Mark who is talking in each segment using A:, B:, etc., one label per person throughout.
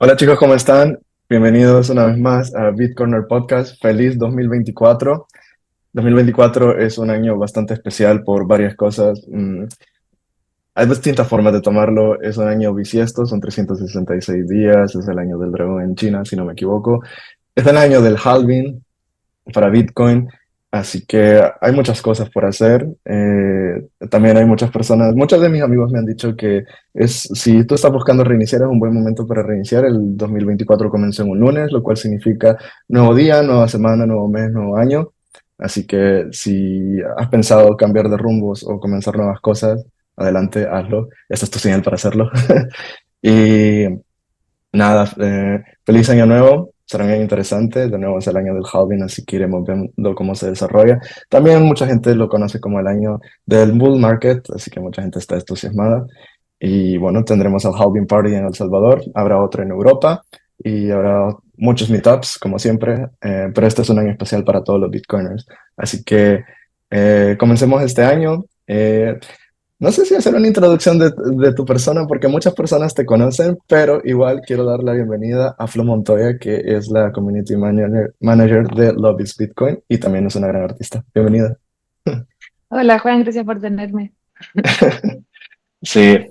A: Hola chicos, ¿cómo están? Bienvenidos una vez más a Bitcorner Podcast. Feliz 2024. 2024 es un año bastante especial por varias cosas. Hay distintas formas de tomarlo. Es un año bisiesto, son 366 días. Es el año del dragón en China, si no me equivoco. Es el año del halving para Bitcoin. Así que hay muchas cosas por hacer. También hay muchas personas, muchos de mis amigos me han dicho que si tú estás buscando reiniciar, es un buen momento para reiniciar. El 2024 comenzó en un lunes, lo cual significa nuevo día, nueva semana, nuevo mes, nuevo año. Así que si has pensado cambiar de rumbos o comenzar nuevas cosas, adelante, hazlo. Esta es tu señal para hacerlo. Y nada, feliz año nuevo, será un año interesante, de nuevo es el año del halving, así que iremos viendo cómo se desarrolla. También mucha gente lo conoce como el año del bull market, así que mucha gente está entusiasmada. Y bueno, tendremos el halving party en El Salvador, habrá otro en Europa y habrá muchos meetups, como siempre, pero este es un año especial para todos los bitcoiners. Así que comencemos este año. No sé si hacer una introducción de tu persona, porque muchas personas te conocen, pero igual quiero dar la bienvenida a Flo Montoya, que es la Community Manager de Love is Bitcoin y también es una gran artista. Bienvenida.
B: Hola Juan, gracias por tenerme.
A: Sí.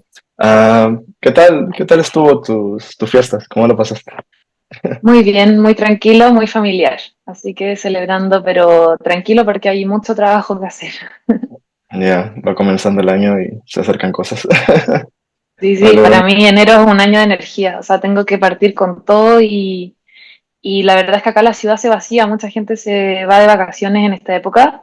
A: ¿Qué tal estuvo tus fiestas? ¿Cómo lo pasaste?
B: Muy bien, muy tranquilo, muy familiar. Así que celebrando, pero tranquilo porque hay mucho trabajo que hacer.
A: Ya, va comenzando el año y se acercan cosas.
B: Sí, sí,
A: Algo
B: para
A: bueno.
B: mí enero es un año de energía. O sea, tengo que partir con todo y la verdad es que acá la ciudad se vacía, mucha gente se va de vacaciones en esta época.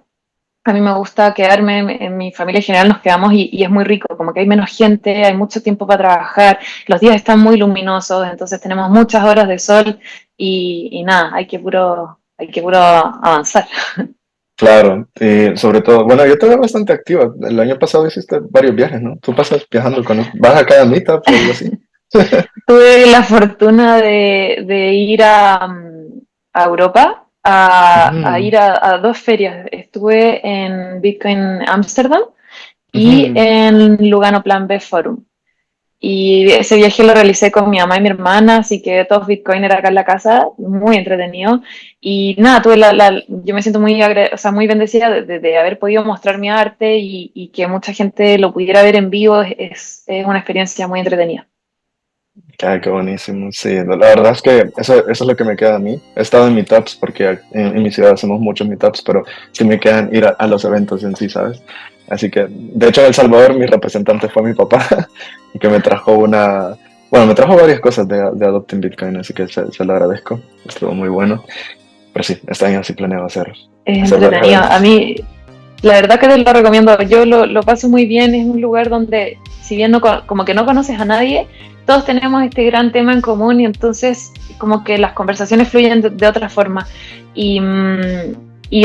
B: A mí me gusta quedarme, en mi familia en general nos quedamos y es muy rico, como que hay menos gente, hay mucho tiempo para trabajar, los días están muy luminosos, entonces tenemos muchas horas de sol y nada, hay que puro avanzar.
A: Claro, y sobre todo, bueno, yo te veo bastante activa. El año pasado hiciste varios viajes, ¿no? Tú pasas viajando vas a cada meetup o algo así.
B: Tuve la fortuna de ir a Europa, a
A: Ujú,
B: ir a dos ferias. Estuve en Bitcoin Amsterdam y
A: ujú.
B: en Lugano Plan B Forum. Y ese viaje lo realicé con mi mamá y mi hermana, así que todos Bitcoin era acá en la casa, muy entretenido. Y nada, yo me siento o sea, muy bendecida de haber podido mostrar mi arte y que mucha gente lo pudiera ver en vivo. Es una experiencia muy entretenida.
A: Ay, qué buenísimo. Sí, la verdad es que eso es lo que me queda a mí. He estado en meetups porque en mi ciudad hacemos muchos meetups, pero sí me quedan ir a los eventos en sí, ¿sabes? Así que, de hecho, en El Salvador mi representante fue mi papá, que me trajo bueno, me trajo varias cosas de Adopting Bitcoin, así que se lo agradezco. Estuvo muy bueno. Pero sí, este año sí planeo
B: Es
A: hacer varios
B: entretenido. A
A: eventos.
B: mí, la verdad que te lo recomiendo. Yo lo paso muy bien. Es un lugar donde, si bien como que no conoces a nadie, todos tenemos este gran tema en común y entonces como que las conversaciones fluyen de otra forma. Y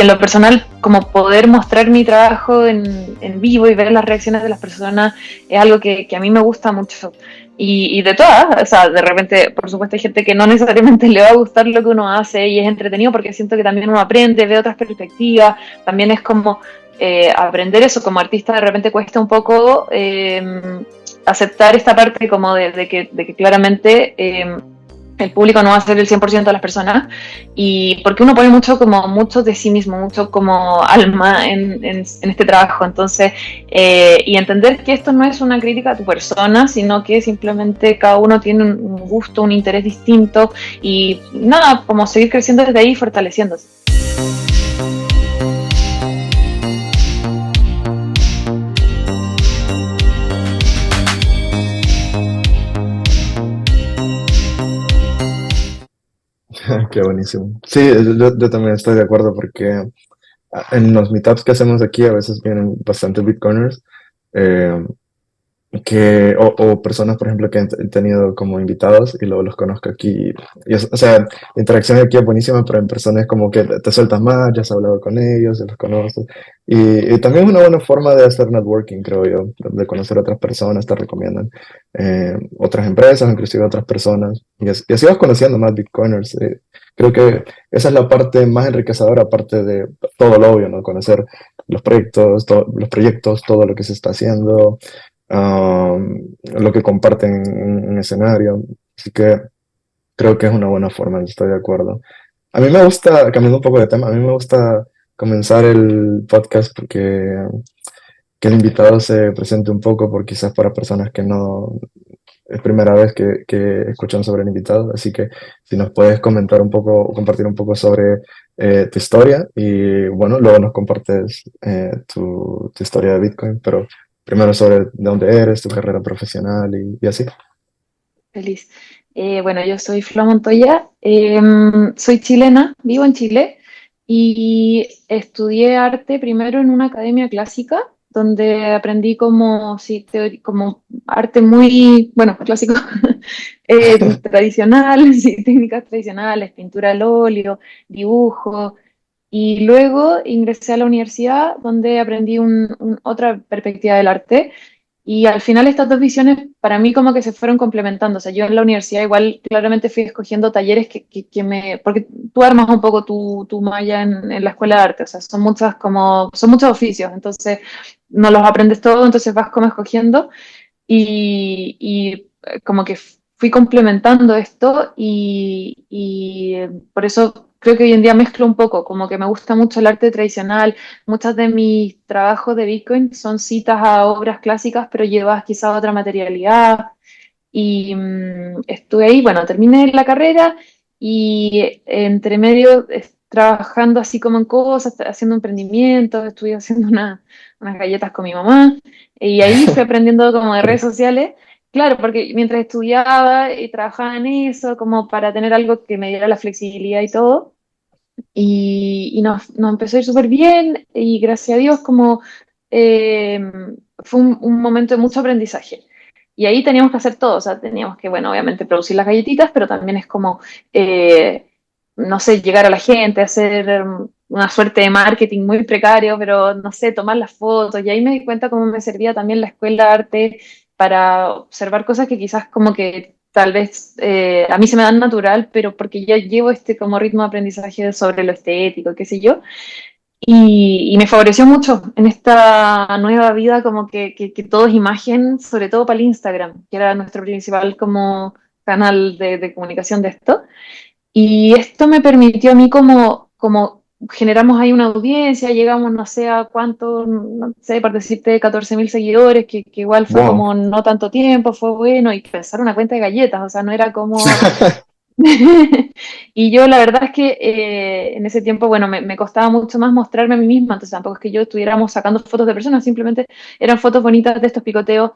B: en lo personal, como poder mostrar mi trabajo en vivo y ver las reacciones de las personas es algo que a mí me gusta mucho. Y de todas, o sea, de repente, por supuesto, hay gente que no necesariamente le va a gustar lo que uno hace y es entretenido porque siento que también uno aprende, ve otras perspectivas, también es como aprender eso como artista de repente cuesta un poco aceptar esta parte como de que claramente el público no va a ser el 100% de las personas y porque uno pone mucho como mucho de sí mismo, mucho como alma en este trabajo, entonces y entender que esto no es una crítica a tu persona, sino que simplemente cada uno tiene un gusto, un interés distinto y nada, como seguir creciendo desde ahí y fortaleciéndose.
A: Qué buenísimo. Sí, yo también estoy de acuerdo porque en los meetups que hacemos aquí a veces vienen bastante Bitcoiners. eh, o personas, por ejemplo, que he tenido como invitados y luego los conozco aquí. O sea, la interacción aquí es buenísima, pero en persona es como que te sueltas más, ya has hablado con ellos, ya los conoces. Y también es una buena forma de hacer networking, creo yo, de conocer a otras personas, te recomiendan otras empresas, inclusive otras personas. Y así vas conociendo más Bitcoiners. Creo que esa es la parte más enriquecedora, aparte de todo lo obvio, ¿no? Conocer los proyectos, todo lo que se está haciendo, lo que comparten en escenario. Así que creo que es una buena forma, estoy de acuerdo. A mí me gusta, cambiando un poco de tema, a mí me gusta comenzar el podcast porque que el invitado se presente un poco, por quizás para personas que no es primera vez que escuchan sobre el invitado. Así que si nos puedes comentar un poco, o compartir un poco sobre tu historia y bueno, luego nos compartes tu historia de Bitcoin, pero primero sobre de dónde eres, tu carrera profesional y así.
B: Feliz. Bueno, yo soy Flo Montoya, soy chilena, vivo en Chile y estudié arte primero en una academia clásica donde aprendí como, sí, como arte muy, bueno, clásico, tradicional, sí, técnicas tradicionales, pintura al óleo, dibujo. Y luego ingresé a la universidad donde aprendí otra perspectiva del arte y al final estas dos visiones para mí como que se fueron complementando. O sea, yo en la universidad igual claramente fui escogiendo talleres que me... Porque tú armas un poco tu malla en la escuela de arte. O sea, son muchas como... Son muchos oficios. Entonces, no los aprendes todo, entonces vas como escogiendo. Y como que fui complementando esto y por eso creo que hoy en día mezclo un poco, como que me gusta mucho el arte tradicional, muchos de mis trabajos de Bitcoin son citas a obras clásicas, pero llevadas quizás a otra materialidad y estuve ahí, bueno, terminé la carrera y entre medio trabajando así como en cosas, haciendo emprendimientos, estuve haciendo unas galletas con mi mamá y ahí fui aprendiendo como de redes sociales. Claro, porque mientras estudiaba y trabajaba en eso, como para tener algo que me diera la flexibilidad y todo, y nos empezó a ir súper bien y gracias a Dios como eh, fue un momento de mucho aprendizaje. Y ahí teníamos que hacer todo, o sea, teníamos que, bueno, obviamente producir las galletitas, pero también es como, no sé, llegar a la gente, hacer una suerte de marketing muy precario, pero no sé, tomar las fotos. Y ahí me di cuenta cómo me servía también la escuela de arte para observar cosas que quizás como que tal vez a mí se me dan natural, pero porque ya llevo este como ritmo de aprendizaje sobre lo estético, qué sé yo, y me favoreció mucho en esta nueva vida como que todo es imagen, sobre todo para el Instagram, que era nuestro principal como canal de comunicación de esto. Y esto me permitió a mí como generamos ahí una audiencia, llegamos no sé a cuánto, no sé, por decirte 14.000 seguidores, que igual fue
A: Wow.
B: como no tanto tiempo, fue bueno, y pensar una cuenta de galletas, o sea, no era como y yo la verdad es que en ese tiempo, bueno, me costaba mucho más mostrarme a mí misma, entonces tampoco es que yo estuviéramos sacando fotos de personas, simplemente eran fotos bonitas de estos picoteos,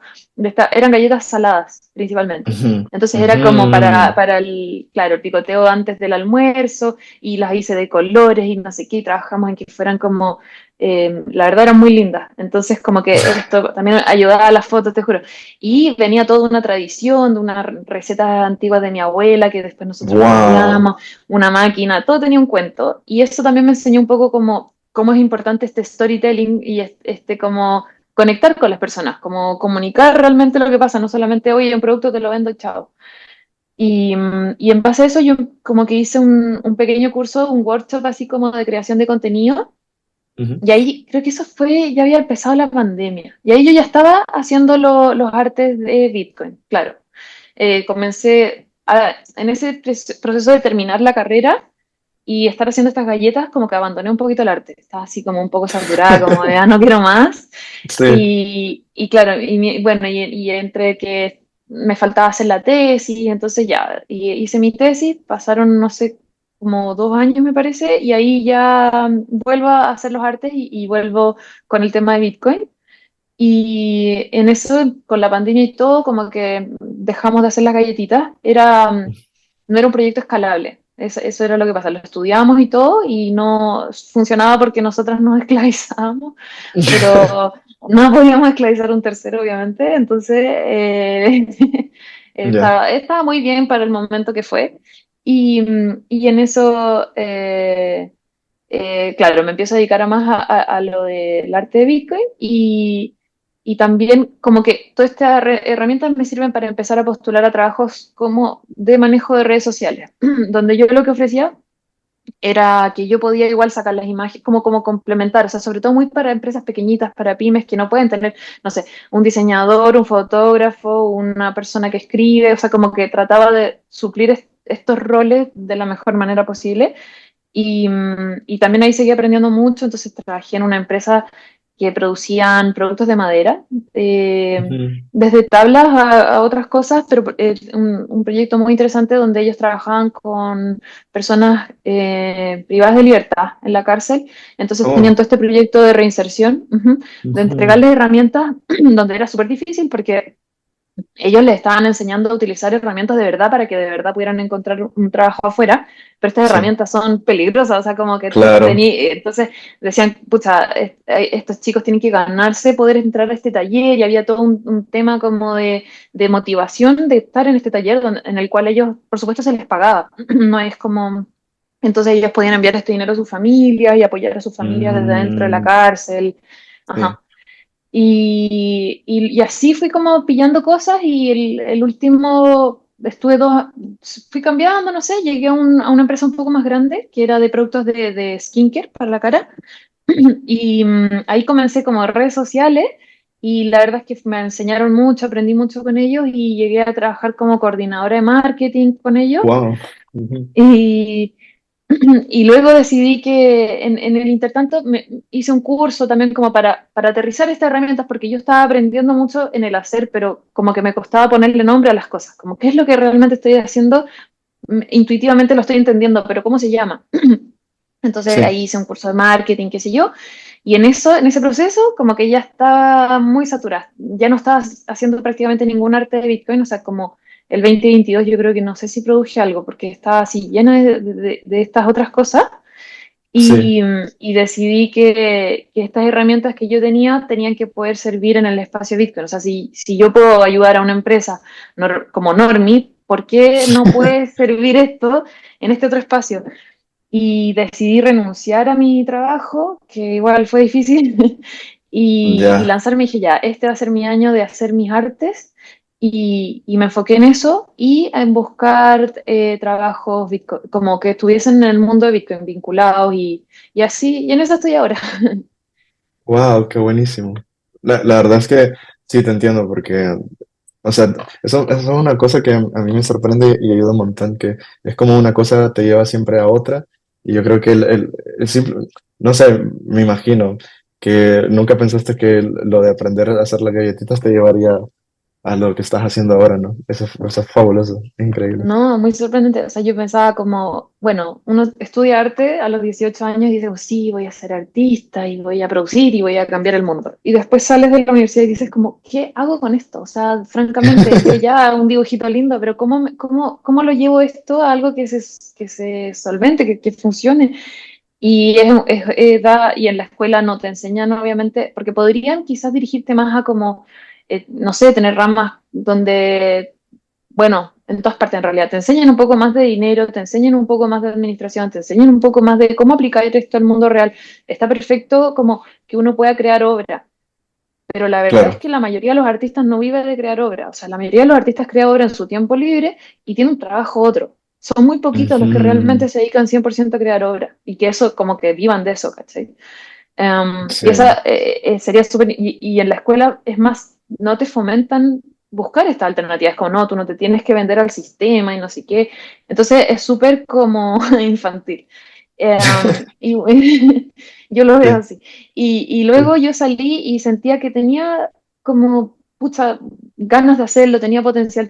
B: eran galletas saladas principalmente.
A: Ujú,
B: Entonces era
A: ujú.
B: como para el, claro, el picoteo antes del almuerzo y las hice de colores y no sé qué, y trabajamos en que fueran como, la verdad eran muy lindas. Entonces como que esto también ayudaba a las fotos, te juro. Y venía toda una tradición de una receta antigua de mi abuela que después nosotros
A: Wow.
B: cambiamos, una máquina, todo tenía un cuento. Y eso también me enseñó un poco cómo es importante este storytelling y este como conectar con las personas, como comunicar realmente lo que pasa, no solamente, oye, un producto te lo vendo y chao. Y en base a eso yo como que hice un pequeño curso, un workshop así como de creación de contenido
A: Ujú.
B: y ahí creo que eso fue, ya había empezado la pandemia. Y ahí yo ya estaba haciendo los artes de Bitcoin, claro. Comencé en ese proceso de terminar la carrera y estar haciendo estas galletas, como que abandoné un poquito el arte. Estaba así como un poco saturada, como de, no quiero más.
A: Sí.
B: Y claro, bueno, y entre que me faltaba hacer la tesis, entonces ya, y hice mi tesis, pasaron, no sé, como 2 años me parece, y ahí ya vuelvo a hacer los artes y vuelvo con el tema de Bitcoin. Y en eso, con la pandemia y todo, como que dejamos de hacer las galletitas. No era un proyecto escalable. Eso era lo que pasa. Lo estudiamos y todo y no funcionaba porque nosotras nos esclavizábamos, pero no podíamos esclavizar a un tercero, obviamente. Entonces,
A: Ya.
B: estaba muy bien para el momento que fue. Y en eso, claro, me empiezo a dedicar a más a lo del arte de Bitcoin y también como que todas estas herramientas me sirven para empezar a postular a trabajos como de manejo de redes sociales, donde yo lo que ofrecía era que yo podía igual sacar las imágenes, como complementar, o sea, sobre todo muy para empresas pequeñitas, para pymes que no pueden tener, no sé, un diseñador, un fotógrafo, una persona que escribe, o sea, como que trataba de suplir estos roles de la mejor manera posible. Y también ahí seguí aprendiendo mucho, entonces trabajé en una empresa que producían productos de madera,
A: Ujú.
B: desde tablas a otras cosas, pero un proyecto muy interesante donde ellos trabajaban con personas privadas de libertad en la cárcel, entonces tenían
A: Oh,
B: todo este proyecto de reinserción, de
A: ujú.
B: entregarles herramientas donde era súper difícil porque ellos les estaban enseñando a utilizar herramientas de verdad para que de verdad pudieran encontrar un trabajo afuera, pero estas
A: Sí,
B: herramientas son peligrosas, o sea, como que tú
A: claro.
B: tení, entonces decían, pucha, estos chicos tienen que ganarse poder entrar a este taller y había todo un tema como de motivación de estar en este taller en el cual ellos, por supuesto, se les pagaba, no es como... Entonces ellos podían enviar este dinero a sus familias y apoyar a sus familias desde dentro de la
A: Mm,
B: cárcel.
A: sí.
B: Ajá. Y así fui como pillando cosas y el último, fui cambiando, no sé, llegué a una empresa un poco más grande que era de productos de skincare para la cara y ahí comencé como redes sociales y la verdad es que me enseñaron mucho, aprendí mucho con ellos y llegué a trabajar como coordinadora de marketing con ellos.
A: Wow. Ujú.
B: Y, y luego decidí que en el intertanto hice un curso también como para aterrizar estas herramientas, porque yo estaba aprendiendo mucho en el hacer, pero como que me costaba ponerle nombre a las cosas, como qué es lo que realmente estoy haciendo, intuitivamente lo estoy entendiendo, pero ¿cómo se llama? Entonces
A: Sí.
B: ahí hice un curso de marketing, qué sé yo, y en ese proceso como que ya estaba muy saturada, ya no estaba haciendo prácticamente ningún arte de Bitcoin, o sea, como el 2022 yo creo que no sé si produje algo, porque estaba así llena de estas otras cosas,
A: Sí.
B: y decidí que estas herramientas que yo tenía tenían que poder servir en el espacio Bitcoin, o sea, si yo puedo ayudar a una empresa como Normie, ¿por qué no puede servir esto en este otro espacio? Y decidí renunciar a mi trabajo, que igual fue difícil, y
A: Ya.
B: lanzarme y dije, ya, este va a ser mi año de hacer mis artes, y me enfoqué en eso y en buscar trabajos como que estuviesen en el mundo de Bitcoin vinculados y así, y en eso estoy ahora.
A: Wow, qué buenísimo. La verdad es que sí te entiendo porque, o sea, eso es una cosa que a mí me sorprende y ayuda un montón, que es como una cosa te lleva siempre a otra y yo creo que el simple, no sé, me imagino que nunca pensaste que lo de aprender a hacer las galletitas te llevaría a lo que estás haciendo ahora, ¿no? Eso es fabuloso, es increíble.
B: No, muy sorprendente. O sea, yo pensaba como, bueno, uno estudia arte a los 18 años y dice, "Oh, sí, voy a ser artista y voy a producir y voy a cambiar el mundo". Y después sales de la universidad y dices como, ¿qué hago con esto? O sea, francamente, yo ya un dibujito lindo, pero ¿cómo lo llevo esto a algo que se solvente, que funcione? Y en la escuela no te enseñan, obviamente, porque podrían quizás dirigirte más a como, no sé, tener ramas donde bueno, en todas partes en realidad, te enseñan un poco más de dinero, te enseñan un poco más de administración, te enseñan un poco más de cómo aplicar esto al mundo real. Está perfecto como que uno pueda crear obra, pero la verdad es
A: Claro.
B: que la mayoría de los artistas no vive de crear obra, o sea, la mayoría de los artistas crea obra en su tiempo libre y tiene un trabajo otro. Son muy poquitos los que
A: Ujú.
B: realmente se dedican 100% a crear obra y que eso, como que vivan de eso, ¿cachai?
A: Sí,
B: Y esa sería súper, y en la escuela es más, no te fomentan buscar esta alternativa, es como, no, tú no te tienes que vender al sistema y no sé qué, entonces es súper como infantil. Y yo lo veo
A: sí,
B: así. Y luego
A: sí.
B: yo salí y sentía que tenía como, pucha, ganas de hacerlo, tenía potencial,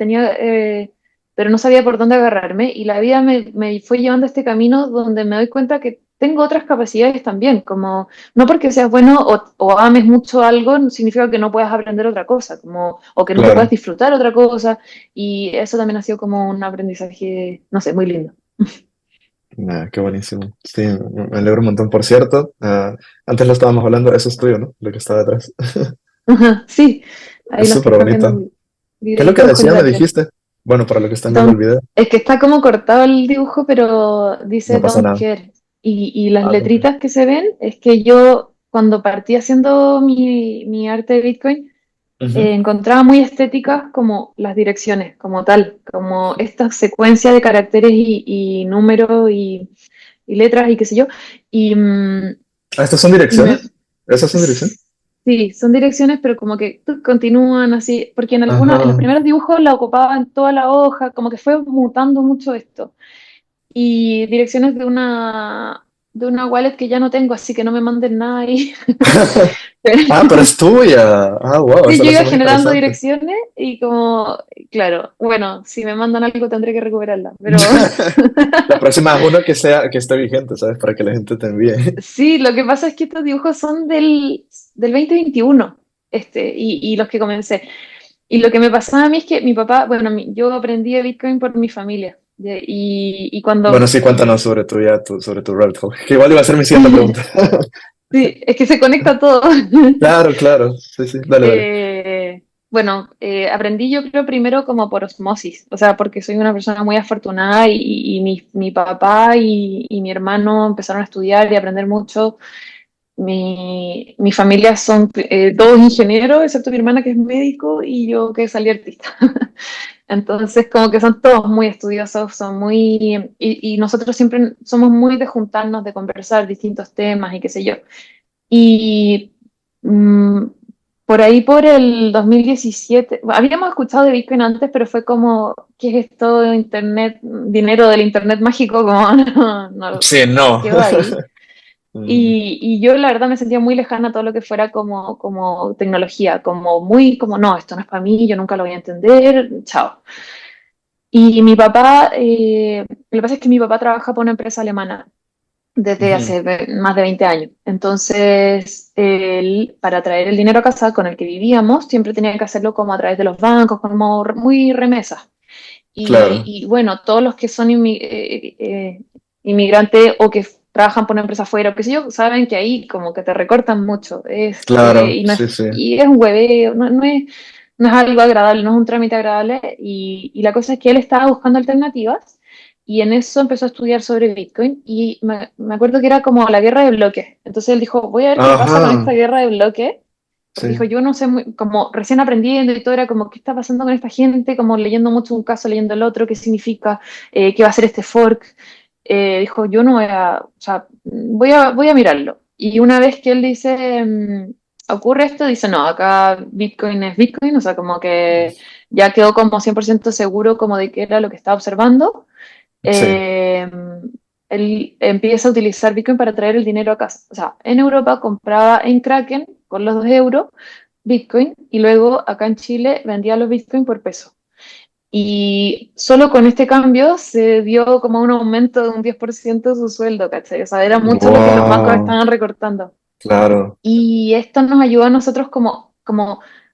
B: pero no sabía por dónde agarrarme y la vida me fue llevando a este camino donde me doy cuenta que tengo otras capacidades también, como no porque seas bueno o ames mucho algo, no significa que no puedas aprender otra cosa, como, o que no te puedas
A: Claro.
B: disfrutar otra cosa. Y eso también ha sido como un aprendizaje, no sé, muy lindo.
A: Nah, qué buenísimo. Sí, me alegro un montón. Por cierto, antes lo estábamos hablando, eso es tuyo, ¿no? Lo que está detrás.
B: Ajá, sí, ahí
A: Es
B: lo que
A: súper
B: estás viendo,
A: bonito. ¿Qué es lo que
B: videitos con
A: decía? Me
B: letras.
A: dijiste. Bueno, para lo que están viendo el
B: Don't-
A: video,
B: es que está como cortado el dibujo, pero dice
A: no pasa
B: don't
A: nada.
B: care. Y las
A: Ah, ok.
B: letritas que se ven es que yo cuando partí haciendo mi arte de Bitcoin,
A: Ujú.
B: encontraba muy estéticas como las direcciones, como tal, como esta secuencia de caracteres y números y letras y qué sé yo. Y,
A: Ah, ¿estas son
B: y me,
A: direcciones? ¿Esas son direcciones?
B: Sí, son direcciones, pero como que continúan así, porque en los
A: Ajá.
B: primeros dibujos la ocupaban toda la hoja, como que fue mutando mucho esto. Y direcciones de una wallet que ya no tengo, así que no me manden nada ahí.
A: Ah, pero es tuya. Ah, wow,
B: Sí,
A: eso
B: yo
A: lo hace
B: iba
A: más
B: generando
A: interesante.
B: direcciones y como, claro, bueno, si me mandan algo tendré que recuperarla, pero
A: La próxima es uno que sea, que esté vigente, ¿sabes? Para que la gente te envíe.
B: sí, lo que pasa es que estos dibujos son del 2021, y los que comencé. Y lo que me pasaba a mí es que mi papá, bueno, yo aprendí de Bitcoin por mi familia. Y
A: Bueno,
B: cuando
A: sí, cuéntanos sobre tu, ya, sobre tu rabbit hole. Que igual iba a ser mi siguiente pregunta.
B: sí, es que se conecta todo.
A: Claro, claro. Sí, sí, dale, dale.
B: Bueno, aprendí yo creo primero como por osmosis, o sea, porque soy una persona muy afortunada y mi papá y mi hermano empezaron a estudiar y a aprender mucho. Mi familia son todos ingenieros, excepto mi hermana que es médico y yo que salí artista. Entonces, como que son todos muy estudiosos, son muy... y nosotros siempre somos muy de juntarnos, de conversar distintos temas y qué sé yo. Y mm, por ahí por el 2017, habíamos escuchado de Bitcoin antes, pero fue como, ¿qué es esto de Internet, dinero del Internet mágico? Como no,
A: Sí, no.
B: quedó ahí.
A: Mm,
B: Y yo la verdad me sentía muy lejana a todo lo que fuera como tecnología, como muy como, no, esto no es para mí, yo nunca lo voy a entender, chao. Y mi papá, lo que pasa es que mi papá trabaja por una empresa alemana desde
A: ujú.
B: hace más de 20 años. Entonces, él, para traer el dinero a casa con el que vivíamos, siempre tenía que hacerlo como a través de los bancos, como muy remesas.
A: Claro,
B: Y bueno, todos los que son inmigrantes o que trabajan por una empresa afuera, o qué sé yo, saben que ahí como que te recortan mucho.
A: claro,
B: Y, no
A: sí,
B: es,
A: sí.
B: y es un hueveo, no es algo agradable, no es un trámite agradable. Y la cosa es que él estaba buscando alternativas y en eso empezó a estudiar sobre Bitcoin y me acuerdo que era como la guerra de bloques. Entonces él dijo, voy a ver qué pasa con
A: Ajá,
B: esta guerra de bloques porque dijo,
A: sí.
B: yo no sé, como recién aprendiendo y todo era como, ¿qué está pasando con esta gente? Como leyendo mucho un caso, leyendo el otro, ¿qué significa? ¿Qué va a ser este fork? Dijo, yo no voy a, o sea, voy a mirarlo. Y una vez que él dice, ocurre esto, dice, no, acá Bitcoin es Bitcoin, o sea, como que ya quedó como 100% seguro como de que era lo que estaba observando.
A: Sí.
B: eh, Él empieza a utilizar Bitcoin para traer el dinero a casa. O sea, en Europa compraba en Kraken con los 2 euros Bitcoin y luego acá en Chile vendía los Bitcoin por peso. Y solo con este cambio se dio como un aumento de un 10% de su sueldo, ¿cachai? O sea, era mucho lo que los bancos
A: Wow,
B: estaban recortando.
A: claro.
B: Y esto nos ayudó a nosotros como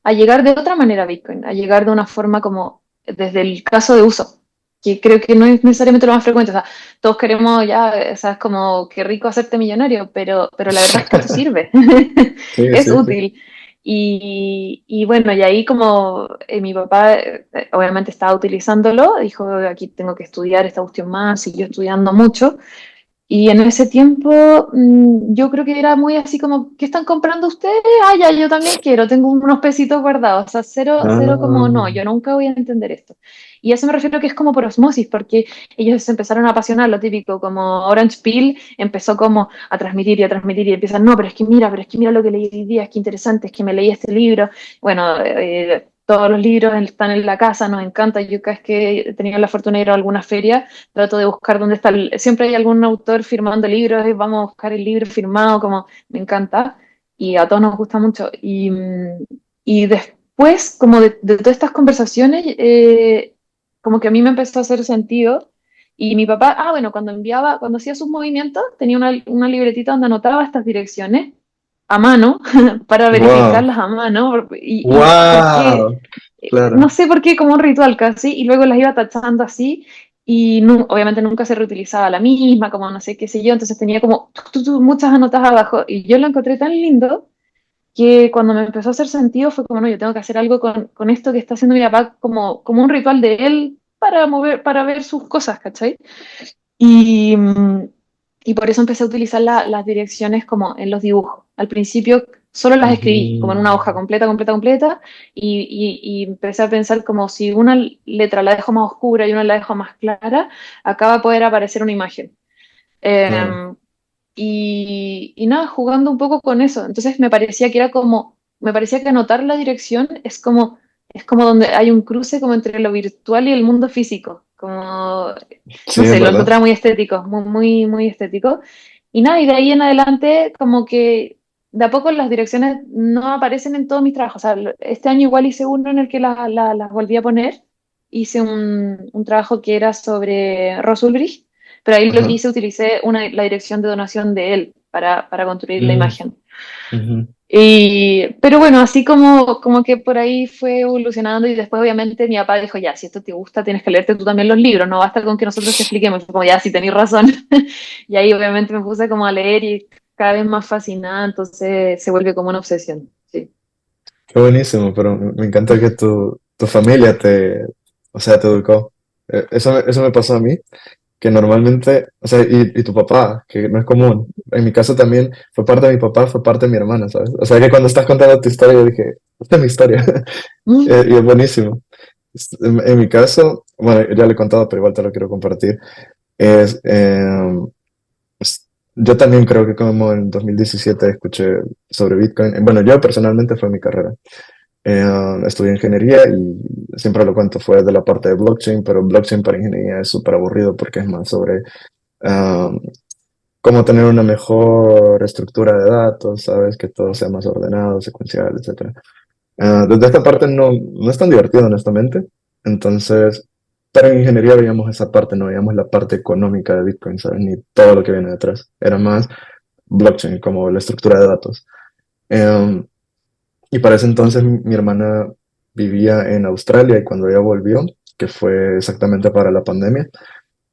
B: a llegar de otra manera a Bitcoin, a llegar de una forma como desde el caso de uso, que creo que no es necesariamente lo más frecuente. O sea, todos queremos ya, o sea, es como qué rico hacerte millonario, pero la verdad es que esto sirve,
A: Sí,
B: es
A: sí, sí.
B: útil. Y bueno, y ahí como mi papá obviamente estaba utilizándolo, dijo, aquí tengo que estudiar esta cuestión más, siguió estudiando mucho. Y en ese tiempo yo creo que era muy así como, ¿qué están comprando ustedes? Ah, ya, yo también quiero, tengo unos pesitos guardados, o sea, cero como, no,
A: Ah,
B: yo nunca voy a entender esto. Y a eso me refiero que es como por osmosis, porque ellos se empezaron a apasionar, lo típico, como Orange Peel empezó como a transmitir y a transmitir y empiezan, no, pero es que mira lo que leí hoy día, es que interesante, es que me leí este libro. Bueno, todos los libros están en la casa, nos encanta, yo cada vez que he tenido la fortuna de ir a alguna feria, trato de buscar dónde está, siempre hay algún autor firmando libros y vamos a buscar el libro firmado, como me encanta y a todos nos gusta mucho. Y después, como de todas estas conversaciones, como que a mí me empezó a hacer sentido. Y mi papá, bueno, cuando hacía sus movimientos, tenía una libretita donde anotaba estas direcciones a mano para
A: wow,
B: verificarlas a mano y porque
A: wow,
B: no
A: claro.
B: sé por qué, como un ritual casi, y luego las iba tachando así, y obviamente nunca se reutilizaba la misma, como no sé qué sé yo, entonces tenía como muchas anotadas abajo, y yo lo encontré tan lindo que cuando me empezó a hacer sentido fue como, no, yo tengo que hacer algo con esto que está haciendo mi papá, como un ritual de él para mover, para ver sus cosas, ¿cachai? Y, y por eso empecé a utilizar las direcciones como en los dibujos. Al principio solo las escribí, como en una hoja
A: Ujú.
B: completa, completa, completa, y empecé a pensar como si una letra la dejo más oscura y una la dejo más clara, acá va a poder aparecer una imagen.
A: Claro.
B: Eh, y nada, jugando un poco con eso. Entonces me parecía que era como me parecía que anotar la dirección es como donde hay un cruce como entre lo virtual y el mundo físico, como,
A: Sí,
B: no
A: es
B: sé, lo
A: verdad.
B: encontraba muy estético, muy estético. Y nada, y de ahí en adelante como que de a poco las direcciones no aparecen en todos mis trabajos. O sea, este año igual hice uno en el que las volví a poner. Hice un trabajo que era sobre Ross Ulbricht, pero ahí lo que
A: Ajá.
B: hice, utilicé la dirección de donación de él para construir la
A: Mm,
B: imagen.
A: ujú.
B: Pero bueno, así como que por ahí fue evolucionando y después obviamente mi papá dijo, ya, si esto te gusta, tienes que leerte tú también los libros, no basta con que nosotros te expliquemos. Y fue como, ya, sí, tenéis razón. Y ahí obviamente me puse como a leer y cada vez más fascinada, entonces se vuelve como una obsesión. Sí.
A: Qué buenísimo, pero me encanta que tu familia te, o sea, te educó. Eso me pasó a mí, que normalmente, o sea, y tu papá, que no es común. En mi caso también fue parte de mi papá, fue parte de mi hermana, ¿sabes? O sea, que cuando estás contando tu historia, yo dije, esta es mi historia.
B: Mm.
A: Y es buenísimo. En mi caso, bueno, ya le he contado, pero igual te lo quiero compartir. Es, pues, yo también creo que como en 2017 escuché sobre Bitcoin. Bueno, yo personalmente fue mi carrera. Estudié ingeniería y siempre lo cuento, fue de la parte de blockchain, pero blockchain para ingeniería es súper aburrido porque es más sobre ah, cómo tener una mejor estructura de datos, sabes, que todo sea más ordenado, secuencial, etcétera. Desde esta parte no es tan divertido, honestamente. Entonces, pero en ingeniería veíamos esa parte, no veíamos la parte económica de Bitcoin, ¿sabes? Ni todo lo que viene detrás. Era más blockchain, como la estructura de datos. Em, y para ese entonces mi hermana vivía en Australia y cuando ella volvió, que fue exactamente para la pandemia,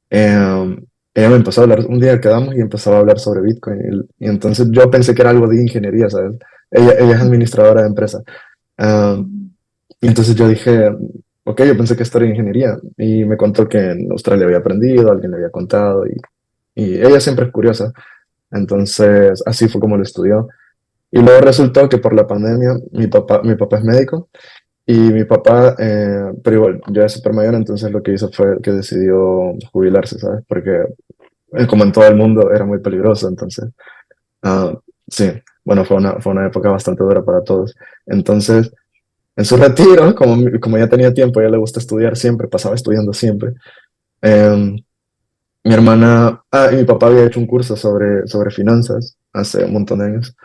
A: em, ella me empezó a hablar, un día quedamos y empezó a hablar sobre Bitcoin. Y entonces yo pensé que era algo de ingeniería, ¿sabes? Ella es administradora de empresa. Em, y entonces yo dije, ok, yo pensé que esto era ingeniería. Y me contó que en Australia había aprendido, alguien le había contado. Y ella siempre es curiosa. Entonces así fue como lo estudió. Y luego resultó que por la pandemia mi papá es médico y mi papá, pero igual, ya es súper mayor, entonces lo que hizo fue que decidió jubilarse, ¿sabes? Porque como en todo el mundo era muy peligroso, entonces, ah, sí, bueno, fue una época bastante dura para todos. Entonces, en su retiro, como ya tenía tiempo, ya le gusta estudiar siempre, pasaba estudiando siempre. eh, Mi hermana, y mi papá había hecho un curso sobre finanzas hace un montón de años.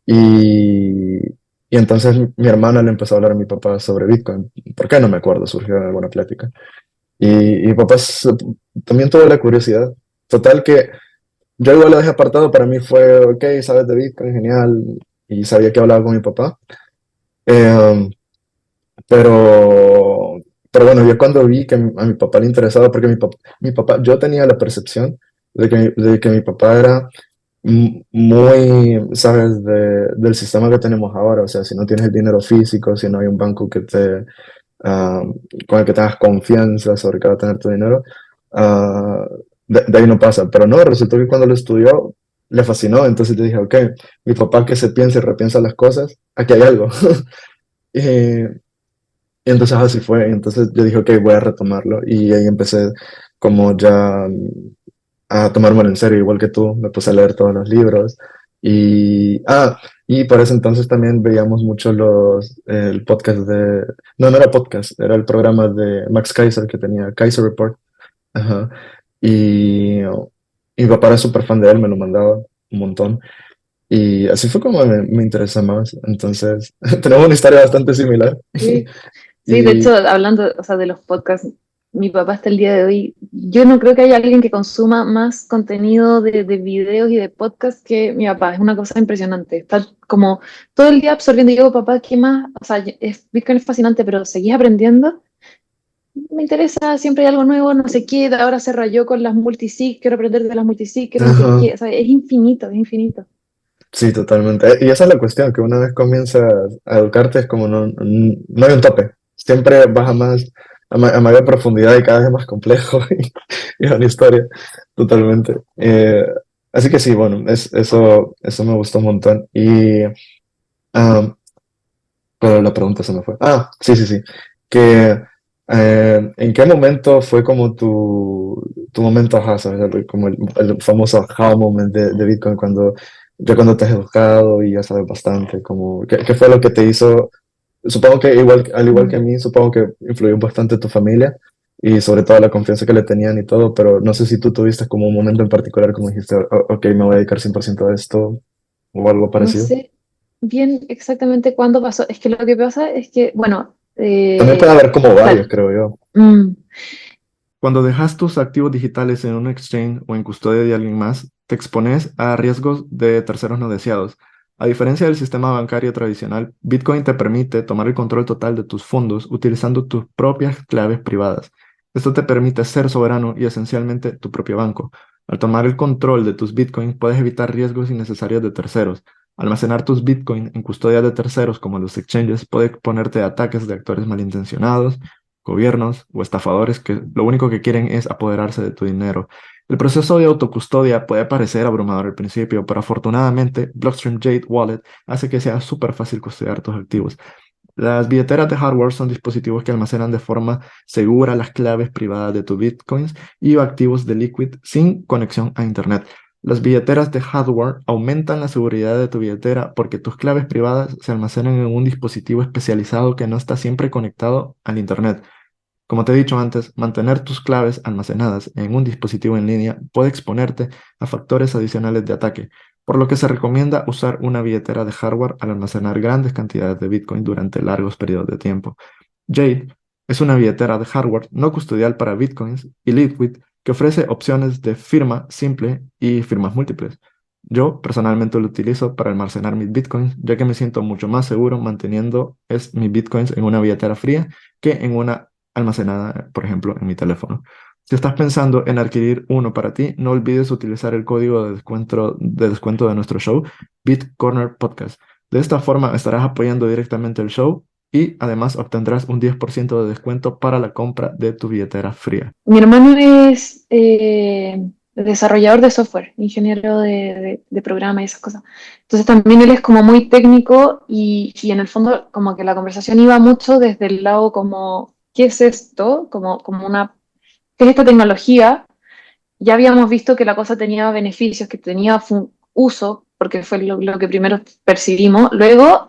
A: Y, y entonces hermana le empezó a hablar a mi papá sobre Bitcoin. ¿Por qué? No me acuerdo, surgió en alguna plática. Y mi papá también tuvo la curiosidad. Total que yo igual lo dejé apartado, para mí fue, ok, sabes de Bitcoin, genial, y sabía que hablaba con mi papá. Eh, pero, pero bueno, yo cuando vi que a mi papá le interesaba, porque mi papá, yo tenía la percepción de que mi papá era muy, sabes, del sistema que tenemos ahora. O sea, si no tienes el dinero físico, si no hay un banco ah, con el que tengas confianza sobre que va a tener tu dinero, ah, de ahí no pasa. Pero no, resultó que cuando lo estudió, le fascinó. Entonces yo dije, ok, mi papá que se piensa y repiensa las cosas, aquí hay algo. Y, y entonces así fue. Y entonces yo dije, ok, voy a retomarlo. Y ahí empecé como ya a tomármelo en serio, igual que tú, me puse a leer todos los libros. Y por ese entonces también veíamos mucho el podcast no era podcast, era el programa de Max Kaiser que tenía Kaiser Report. Ajá. Y, y mi papá era súper fan de él, me lo mandaba un montón. Y así fue como me interesa más. Entonces, tenemos una historia bastante similar.
B: Sí. Sí, de
A: Y,
B: hecho, hablando, o sea, de los podcasts, mi papá hasta el día de hoy, yo no creo que haya alguien que consuma más contenido de videos y de podcasts que mi papá, es una cosa impresionante, está como todo el día absorbiendo, y yo, papá, ¿qué más? O sea, Bitcoin es fascinante, pero ¿seguís aprendiendo? Me interesa, siempre hay algo nuevo, no sé qué, ahora se rayó con las multisig, quiero aprender de las multisig, quiero no sé
A: ajá.
B: qué, o sea, es infinito, es infinito.
A: Sí, totalmente. Y esa es la cuestión, que una vez comienzas a educarte es como no hay un tope. Siempre vas a mayor profundidad y cada vez más complejo y es una historia, totalmente. Así que sí, bueno, eso me gustó un montón. Ah, pero la pregunta se me fue. Sí, sí, sí. Que, ¿en qué momento fue como tu momento ajá, ¿sabes? Como el famoso aha moment de Bitcoin cuando ya cuando te has educado y ya sabes bastante, como, ¿qué fue lo que te hizo? Supongo que igual, al igual que a
B: Mm.
A: mí, supongo que influyó bastante tu familia y sobre todo la confianza que le tenían y todo, pero no sé si tú tuviste como un momento en particular como dijiste, Ok, me voy a dedicar 100% a esto o algo
B: No
A: parecido.
B: sé bien exactamente cuándo pasó. Es que lo que pasa es que, bueno,
A: También puede haber como varios,
B: claro.
A: creo yo.
B: Mm,
A: Cuando dejas tus activos digitales en un exchange o en custodia de alguien más, te expones a riesgos de terceros no deseados. A diferencia del sistema bancario tradicional, Bitcoin te permite tomar el control total de tus fondos utilizando tus propias claves privadas. Esto te permite ser soberano y esencialmente tu propio banco. Al tomar el control de tus Bitcoin, puedes evitar riesgos innecesarios de terceros. Almacenar tus Bitcoin en custodia de terceros como los exchanges puede exponerte a ataques de actores malintencionados, gobiernos o estafadores que lo único que quieren es apoderarse de tu dinero. El proceso de autocustodia puede parecer abrumador al principio, pero afortunadamente Blockstream Jade Wallet hace que sea súper fácil custodiar tus activos. Las billeteras de hardware son dispositivos que almacenan de forma segura las claves privadas de tus bitcoins y activos de Liquid sin conexión a Internet. Las billeteras de hardware aumentan la seguridad de tu billetera porque tus claves privadas se almacenan en un dispositivo especializado que no está siempre conectado al Internet. Como te he dicho antes, mantener tus claves almacenadas en un dispositivo en línea puede exponerte a factores adicionales de ataque, por lo que se recomienda usar una billetera de hardware al almacenar grandes cantidades de Bitcoin durante largos periodos de tiempo. Jade es una billetera de hardware no custodial para Bitcoins y Liquid que ofrece opciones de firma simple y firmas múltiples. Yo personalmente lo utilizo para almacenar mis Bitcoins, ya que me siento mucho más seguro manteniendo mis Bitcoins en una billetera fría que en una almacenada, por ejemplo, en mi teléfono. Si estás pensando en adquirir uno para ti, no olvides utilizar el código de descuento de nuestro show, BitCorner Podcast. De esta forma estarás apoyando directamente el show y además obtendrás un 10% de descuento para la compra de tu billetera fría.
B: Mi hermano es desarrollador de software, ingeniero de programa y esas cosas. Entonces también él es como muy técnico y en el fondo como que la conversación iba mucho desde el lado como, ¿qué es esto? Como una, ¿qué es esta tecnología? Ya habíamos visto que la cosa tenía beneficios, que tenía uso, porque fue lo que primero percibimos. Luego,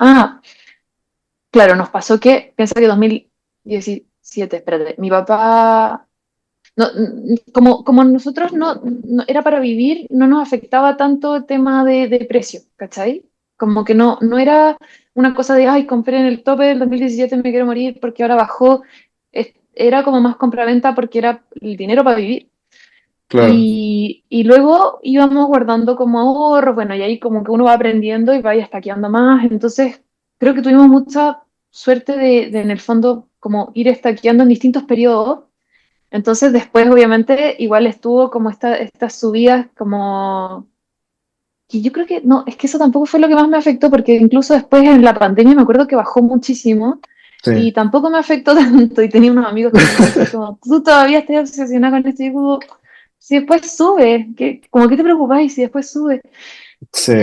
B: claro, nos pasó que, piensa que 2017, espérate, mi papá no, como nosotros no era para vivir, no nos afectaba tanto el tema de precio, ¿cachai? Como que no era una cosa de, ay, compré en el tope del 2017, me quiero morir porque ahora bajó. Era como más compraventa porque era el dinero para vivir.
A: Claro,
B: Y luego íbamos guardando como ahorro, bueno, y ahí como que uno va aprendiendo y va estaqueando más. Entonces, creo que tuvimos mucha suerte de en el fondo como ir estaqueando en distintos periodos. Entonces después obviamente igual estuvo como estas subidas como... Y yo creo que no, es que eso tampoco fue lo que más me afectó porque incluso después en la pandemia me acuerdo que bajó muchísimo
A: sí,
B: y tampoco me afectó tanto y tenía unos amigos que me decían así como, tú todavía estás obsesionada con esto y yo como, si después sube, como que te preocupáis si después sube.
A: sí,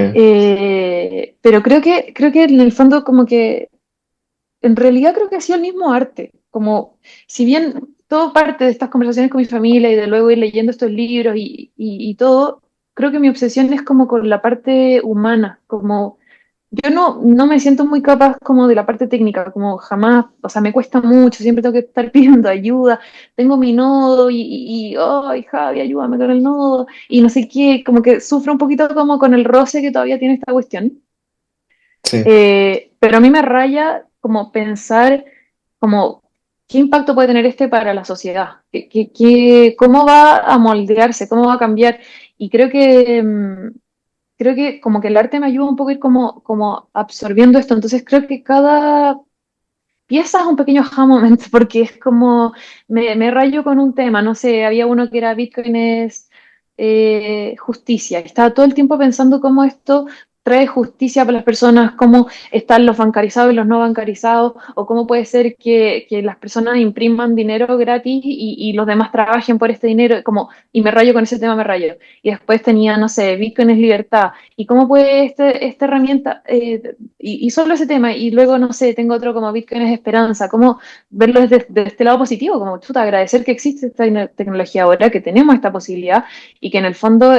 B: Pero creo que en el fondo como que en realidad creo que ha sido el mismo arte, como si bien todo parte de estas conversaciones con mi familia y de luego ir leyendo estos libros y todo, creo que mi obsesión es como con la parte humana, como yo no me siento muy capaz como de la parte técnica, como jamás, o sea, me cuesta mucho, siempre tengo que estar pidiendo ayuda, tengo mi nodo ay, Javi, ayúdame con el nodo, y no sé qué, como que sufro un poquito como con el roce que todavía tiene esta cuestión.
A: sí,
B: Pero a mí me raya como pensar como qué impacto puede tener este para la sociedad, cómo va a moldearse, cómo va a cambiar. Y creo que como que el arte me ayuda un poco a ir como absorbiendo esto. Entonces creo que cada pieza es un pequeño aha moment porque es como me rayo con un tema. No sé, había uno que era Bitcoin es justicia. Estaba todo el tiempo pensando cómo esto trae justicia para las personas, cómo están los bancarizados y los no bancarizados, o cómo puede ser que las personas impriman dinero gratis y los demás trabajen por este dinero, como, y me rayo con ese tema, me rayo. Y después tenía, no sé, Bitcoin es libertad, y cómo puede esta herramienta, y solo ese tema, y luego, no sé, tengo otro como Bitcoin es esperanza, cómo verlo desde este lado positivo, como chuta, agradecer que existe esta tecnología ahora, que tenemos esta posibilidad, y que en el fondo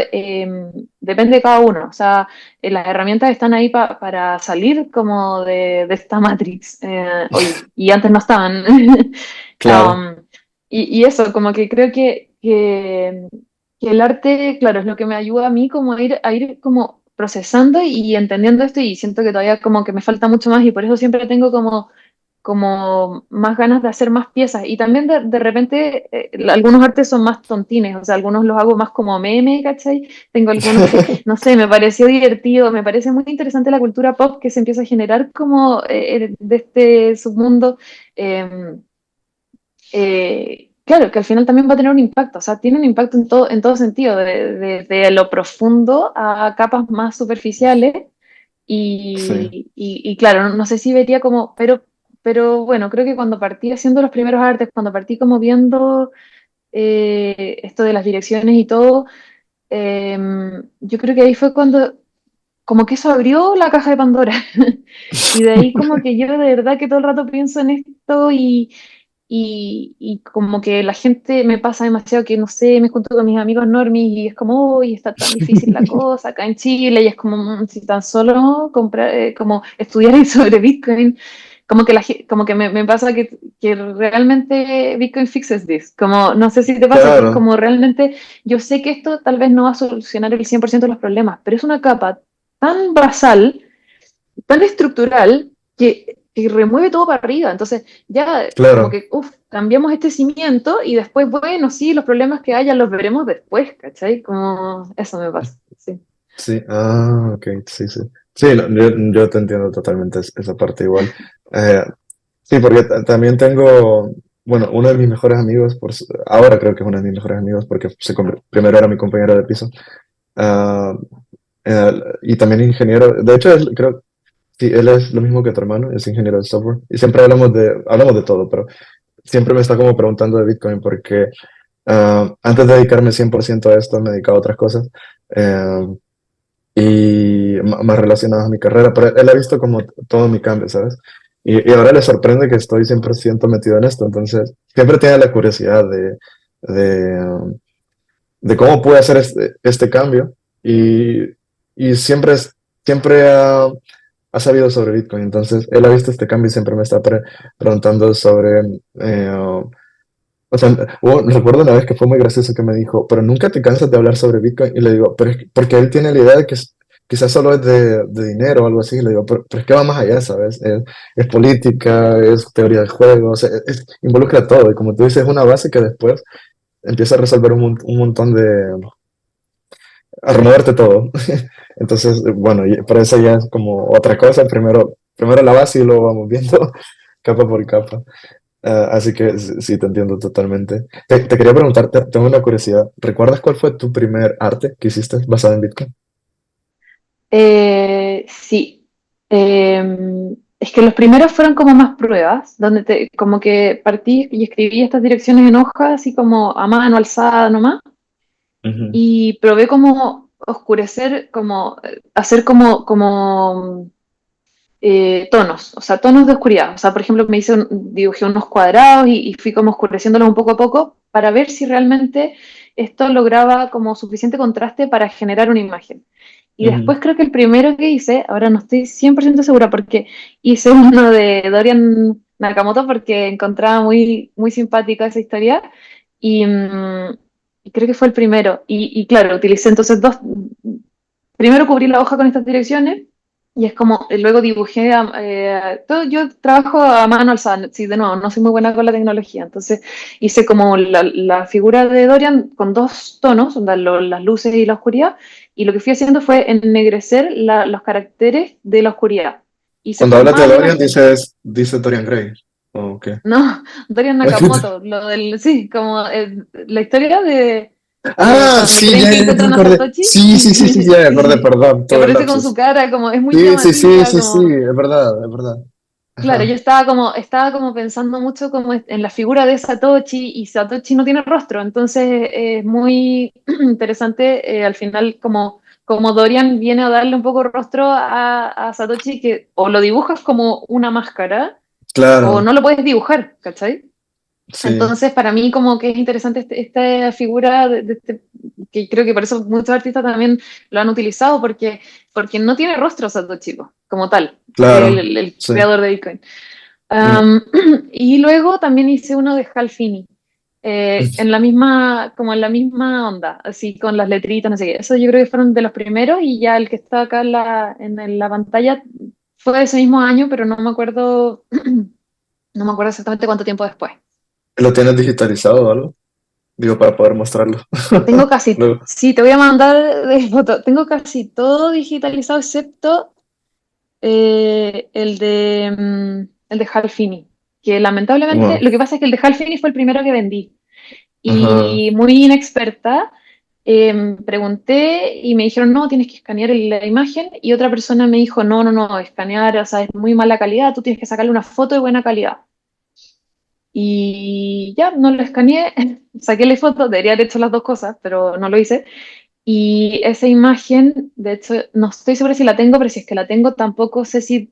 B: depende de cada uno. O sea, las herramientas están ahí para salir como de esta Matrix hoy, y antes no estaban.
A: Claro,
B: Um, y eso, como que creo que el arte, claro, es lo que me ayuda a mí como a ir como procesando y entendiendo esto y siento que todavía como que me falta mucho más y por eso siempre tengo como más ganas de hacer más piezas. Y también de repente algunos artes son más tontines, o sea, algunos los hago más como meme, ¿cachai? Tengo algunos que, no sé, me pareció divertido, me parece muy interesante la cultura pop que se empieza a generar como de este submundo. Eh, claro, que al final también va a tener un impacto, o sea, tiene un impacto en todo sentido, de lo profundo a capas más superficiales
A: sí,
B: y claro, no sé si vería como, pero bueno, creo que cuando partí haciendo los primeros artes, cuando partí como viendo esto de las direcciones y todo, eh, yo creo que ahí fue cuando como que eso abrió la caja de Pandora. Y de ahí como que yo de verdad que todo el rato pienso en esto y como que la gente me pasa demasiado que, no sé, me junto con mis amigos normies y es como, uy, está tan difícil la cosa acá en Chile y es como, si tan solo comprar, como estudiar sobre Bitcoin, como que, como que me pasa que realmente Bitcoin fixes this, como no sé si te pasa que es
A: claro,
B: como realmente, yo sé que esto tal vez no va a solucionar el 100% de los problemas, pero es una capa tan basal, tan estructural que remueve todo para arriba. Entonces, ya como
A: claro,
B: que, uff, cambiamos este cimiento y después, bueno, sí, los problemas que haya los veremos después, ¿cachai? Como eso me pasa, sí.
A: sí, ok, sí, sí. Sí, no, yo te entiendo totalmente esa parte igual. Eh, sí, porque también tengo, bueno, uno de mis mejores amigos, ahora creo que es uno de mis mejores amigos porque primero era mi compañero de piso, ah, y también ingeniero, de hecho, creo, sí, él es lo mismo que tu hermano, es ingeniero de software, y siempre hablamos de todo, pero siempre me está como preguntando de Bitcoin porque antes de dedicarme 100% a esto, me dedicaba a otras cosas. eh, y más relacionadas a mi carrera, pero él ha visto como todo mi cambio, ¿sabes? Y ahora le sorprende que estoy 100% metido en esto, entonces siempre tiene la curiosidad de cómo pude hacer este cambio y, y siempre ha sabido sobre Bitcoin, entonces él ha visto este cambio y siempre me está preguntando sobre... o sea, recuerdo una vez que fue muy gracioso que me dijo, pero nunca te cansas de hablar sobre Bitcoin. Y le digo, pero porque él tiene la idea de que quizás solo es de dinero o algo así. Y le digo, pero es que va más allá, ¿sabes? Es política, es teoría de juegos, involucra todo. Y como tú dices, es una base que después empieza a resolver un montón a removerte todo. Entonces, bueno, pero eso ya es como otra cosa. Primero la base y luego vamos viendo capa por capa. Así que sí, te entiendo totalmente. Te quería preguntar, tengo una curiosidad. ¿Recuerdas cuál fue tu primer arte que hiciste basado en Bitcoin?
B: Sí. Es que los primeros fueron como más pruebas, donde como que partí y escribí estas direcciones en hoja, así como a mano alzada nomás,
A: Ujú,
B: y probé como oscurecer, como hacer como tonos, o sea, tonos de oscuridad. O sea, por ejemplo, dibujé unos cuadrados y fui como oscureciéndolos un poco a poco para ver si realmente esto lograba como suficiente contraste para generar una imagen. Y
A: ujú.
B: después creo que el primero que hice, ahora no estoy 100% segura porque hice uno de Dorian Nakamoto porque encontraba muy simpática esa historia y, y creo que fue el primero. Y claro, utilicé entonces primero cubrí la hoja con estas direcciones y es como, luego dibujé, todo, yo trabajo a mano alzada, sí, de nuevo, no soy muy buena con la tecnología, entonces hice como la figura de Dorian con dos tonos, onda, las luces y la oscuridad, y lo que fui haciendo fue ennegrecer los caracteres de la oscuridad. Y se
A: Cuando hablas de
B: formaban
A: Dorian,
B: unos,
A: dices Dorian Gray. ¿O qué?
B: no, Dorian Nakamoto, sí, como la historia de
A: Ah,
B: cuando
A: sí,
B: creen que
A: ya te
B: encuentran a
A: recordé.
B: Satoshi,
A: Sí, sí, sí, sí, ya me acordé,
B: sí,
A: perdón,
B: que
A: todo el
B: aparece con su
A: lapsus.
B: cara, como es muy
A: Sí, sí, sí,
B: llamativa,
A: sí, sí,
B: como,
A: es verdad, es verdad.
B: claro, yo
A: Ajá,
B: estaba como pensando mucho como en la figura de Satoshi y Satoshi no tiene rostro, entonces es muy interesante al final como Dorian viene a darle un poco rostro a Satoshi que o lo dibujas como una máscara o
A: claro.
B: no lo puedes dibujar, ¿cachai?
A: Sí,
B: Entonces, para mí como que es interesante esta figura que creo que por eso muchos artistas también lo han utilizado, porque no tiene rostro Satoshi Chico, como tal,
A: claro,
B: el
A: sí.
B: creador de Bitcoin.
A: Mm,
B: Am, y luego también hice uno de Hal Finney, en la misma, como en la misma onda, así con las letritas, no sé qué. Eso yo creo que fueron de los primeros y ya el que está acá en la pantalla fue de ese mismo año, pero no me acuerdo, no me acuerdo exactamente cuánto tiempo después.
A: ¿Lo tienes digitalizado o algo? Digo, para poder mostrarlo.
B: Tengo casi,
A: Luego.
B: sí, te voy a mandar de foto. Tengo casi todo digitalizado excepto el de Hal Finney, que lamentablemente,
A: Wow.
B: lo que pasa es que el de Hal Finney fue el primero que vendí.
A: Ajá.
B: Y muy inexperta, pregunté y me dijeron, no, tienes que escanear la imagen. Y otra persona me dijo, no, no, no, escanear, o sea, es muy mala calidad, tú tienes que sacarle una foto de buena calidad. Y ya, no lo escaneé, saqué la foto, debería haber hecho las dos cosas, pero no lo hice. Y esa imagen, de hecho, no estoy segura si la tengo, pero si es que la tengo, tampoco sé si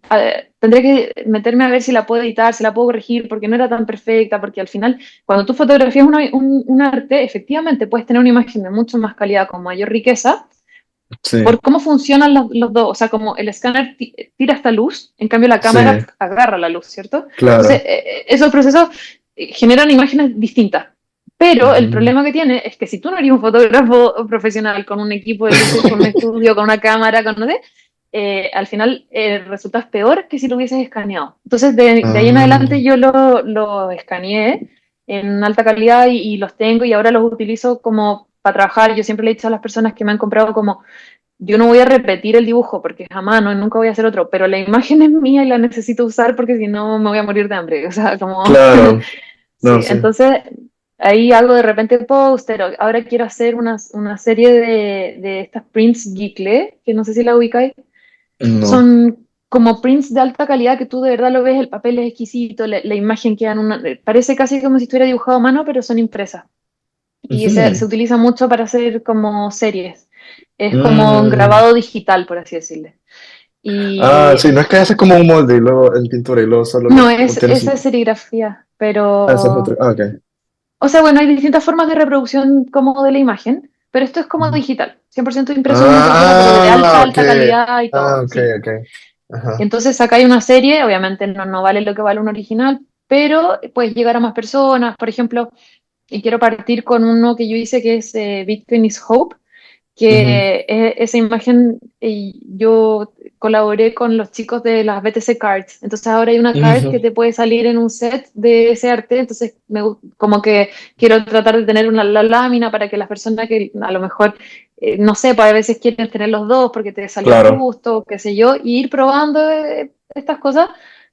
B: tendré que meterme a ver si la puedo editar, si la puedo corregir, porque no era tan perfecta, porque al final, cuando tú fotografías un arte, efectivamente puedes tener una imagen de mucho más calidad, con mayor riqueza,
A: Sí,
B: por cómo funcionan los dos. O sea, como el escáner tira esta luz, en cambio la
A: sí,
B: cámara agarra la luz, ¿cierto? Entonces,
A: claro.
B: esos procesos generan imágenes distintas. Pero el
A: Ujú.
B: problema que tiene es que si tú no eres un fotógrafo profesional con un equipo de luces, con un estudio, con una cámara, con no sé, al final resultas peor que si lo hubieses escaneado. Entonces, de ahí en
A: Ah,
B: adelante yo lo escaneé en alta calidad y los tengo y ahora los utilizo como para trabajar. Yo siempre le he dicho a las personas que me han comprado como yo no voy a repetir el dibujo porque es a mano y nunca voy a hacer otro, pero la imagen es mía y la necesito usar porque si no me voy a morir de hambre. O sea, como,
A: claro. No,
B: sí,
A: sí.
B: entonces ahí hago de repente póster. Ahora quiero hacer una serie de estas prints Gicle, que no sé si la ubicáis.
A: No.
B: Son como prints de alta calidad que tú de verdad lo ves, el papel es exquisito, la imagen queda en una, parece casi como si estuviera dibujado a mano, pero son impresas y se
A: Ujú.
B: utiliza mucho para hacer como series. Es como un
A: Mm.
B: grabado digital, por así decirle.
A: Ah,
B: Y
A: sí, no es que haces como un molde y luego en pintura y luego solo
B: no,
A: o tienes
B: esa es serigrafía,
A: ah, esa es otra.
B: pero,
A: Ah, ok.
B: o sea, bueno, hay distintas formas de reproducción como de la imagen, pero esto es como digital, 100% impreso en una impresora, pero de alta,
A: Ok.
B: alta calidad y
A: Ah,
B: todo,
A: ok,
B: sí.
A: ok. Ajá.
B: Entonces acá hay una serie, obviamente no vale lo que vale un original, pero puedes llegar a más personas, por ejemplo, y quiero partir con uno que yo hice que es Bitcoin is Hope,
A: Ujú.
B: que esa imagen yo colaboré con los chicos de las BTC Cards. Entonces ahora hay una card
A: Ujú.
B: que te puede salir en un set de ese arte. Entonces como que quiero tratar de tener la lámina para que las personas que a lo mejor, no sé, pues a veces quieren tener los dos porque te salió
A: Claro.
B: justo, qué sé yo, y ir probando estas cosas.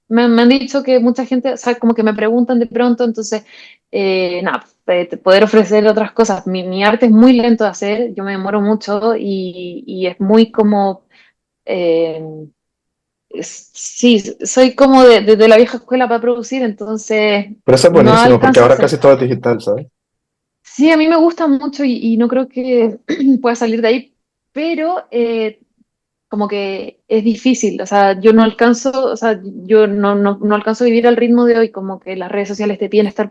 B: Me han dicho que mucha gente, o sea, como que me preguntan de pronto, entonces nada, poder ofrecer otras cosas. Mi arte es muy lento de hacer, yo me demoro mucho y es muy como, eh, sí, soy como de la vieja escuela para producir, entonces
A: Pero eso es
B: no
A: buenísimo porque
B: alcanzo a
A: ahora
B: hacer.
A: casi todo es digital, ¿sabes?
B: Sí, a mí me gusta mucho y no creo que pueda salir de ahí, pero como que es difícil, o sea, yo no alcanzo, o sea, yo no alcanzo a vivir al ritmo de hoy, como que las redes sociales te piden estar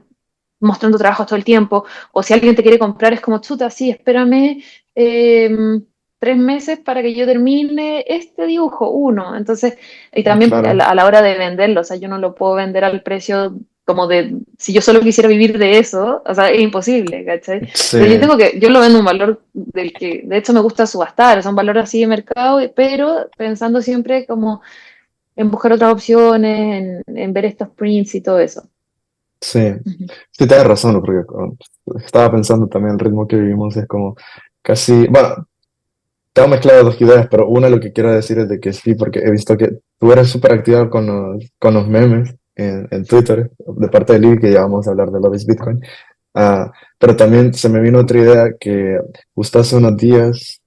B: mostrando trabajos todo el tiempo, o si alguien te quiere comprar es como, chuta, sí, espérame 3 meses para que yo termine este dibujo, uno. Entonces, y también a
A: Claro.
B: la hora de venderlo, o sea, yo no lo puedo vender al precio como de, si yo solo quisiera vivir de eso, o sea, es imposible, ¿cachai?
A: Sí.
B: Entonces yo lo vendo un valor del que, de hecho, me gusta subastar, o sea, un valor así de mercado, pero pensando siempre como en buscar otras opciones, en ver estos prints y todo eso.
A: Sí.
B: Ujú.
A: Sí, tienes razón, porque estaba pensando también el ritmo que vivimos es como casi, bueno, tengo mezclado dos ideas, pero una lo que quiero decir es de que sí, porque he visto que tú eres súper activa con los memes en Twitter, de parte de Lee, que ya vamos a hablar de Love is Bitcoin. Ah, pero también se me vino otra idea que justo hace unos días,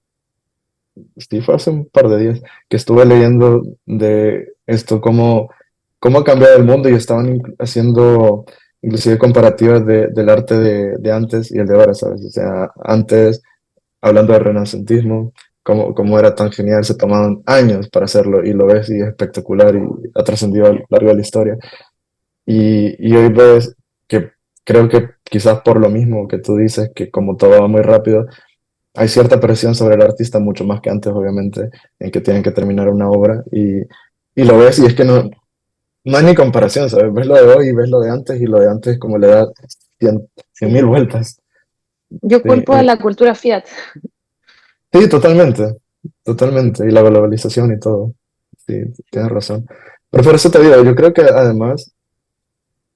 A: sí, fue hace un par de días, que estuve leyendo de esto, cómo ha cambiado el mundo y estaban haciendo inclusive comparativas del arte de antes y el de ahora, ¿sabes? O sea, antes hablando de renacentismo, cómo era tan genial, se tomaban años para hacerlo y lo ves y es espectacular y ha trascendido a lo largo de la historia. Y hoy ves que creo que quizás por lo mismo que tú dices, que como todo va muy rápido, hay cierta presión sobre el artista, mucho más que antes, obviamente, en que tienen que terminar una obra y lo ves y es que no hay ni comparación, ¿sabes? Ves lo de hoy y ves lo de antes y lo de antes como le da cien
B: Sí.
A: mil vueltas.
B: Yo
A: Sí,
B: culpo a la cultura Fiat.
A: sí, totalmente, totalmente. Y la globalización y todo. Sí, tienes razón. Pero por eso te digo, yo creo que además,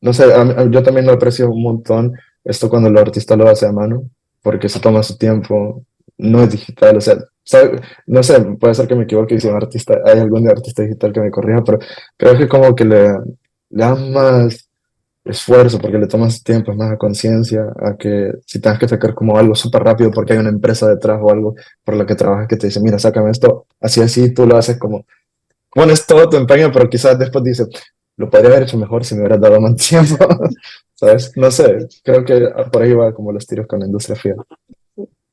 A: no sé, yo también lo aprecio un montón esto cuando el artista lo hace a mano, porque se toma su tiempo, no es digital, o sea, no sé, puede ser que me equivoque y si un artista, hay algún artista digital que me corrija, pero creo que como que le da más esfuerzo porque le tomas tiempo, es más a conciencia, a que si tengas que sacar como algo súper rápido porque hay una empresa detrás o algo por la que trabajas que te dice, mira, sácame esto, así así, tú lo haces como, pones todo tu empeño, pero quizás después dices, lo podría haber hecho mejor si me hubieras dado más tiempo, ¿sabes? No sé, creo que por ahí va como los tiros con la industria fiel.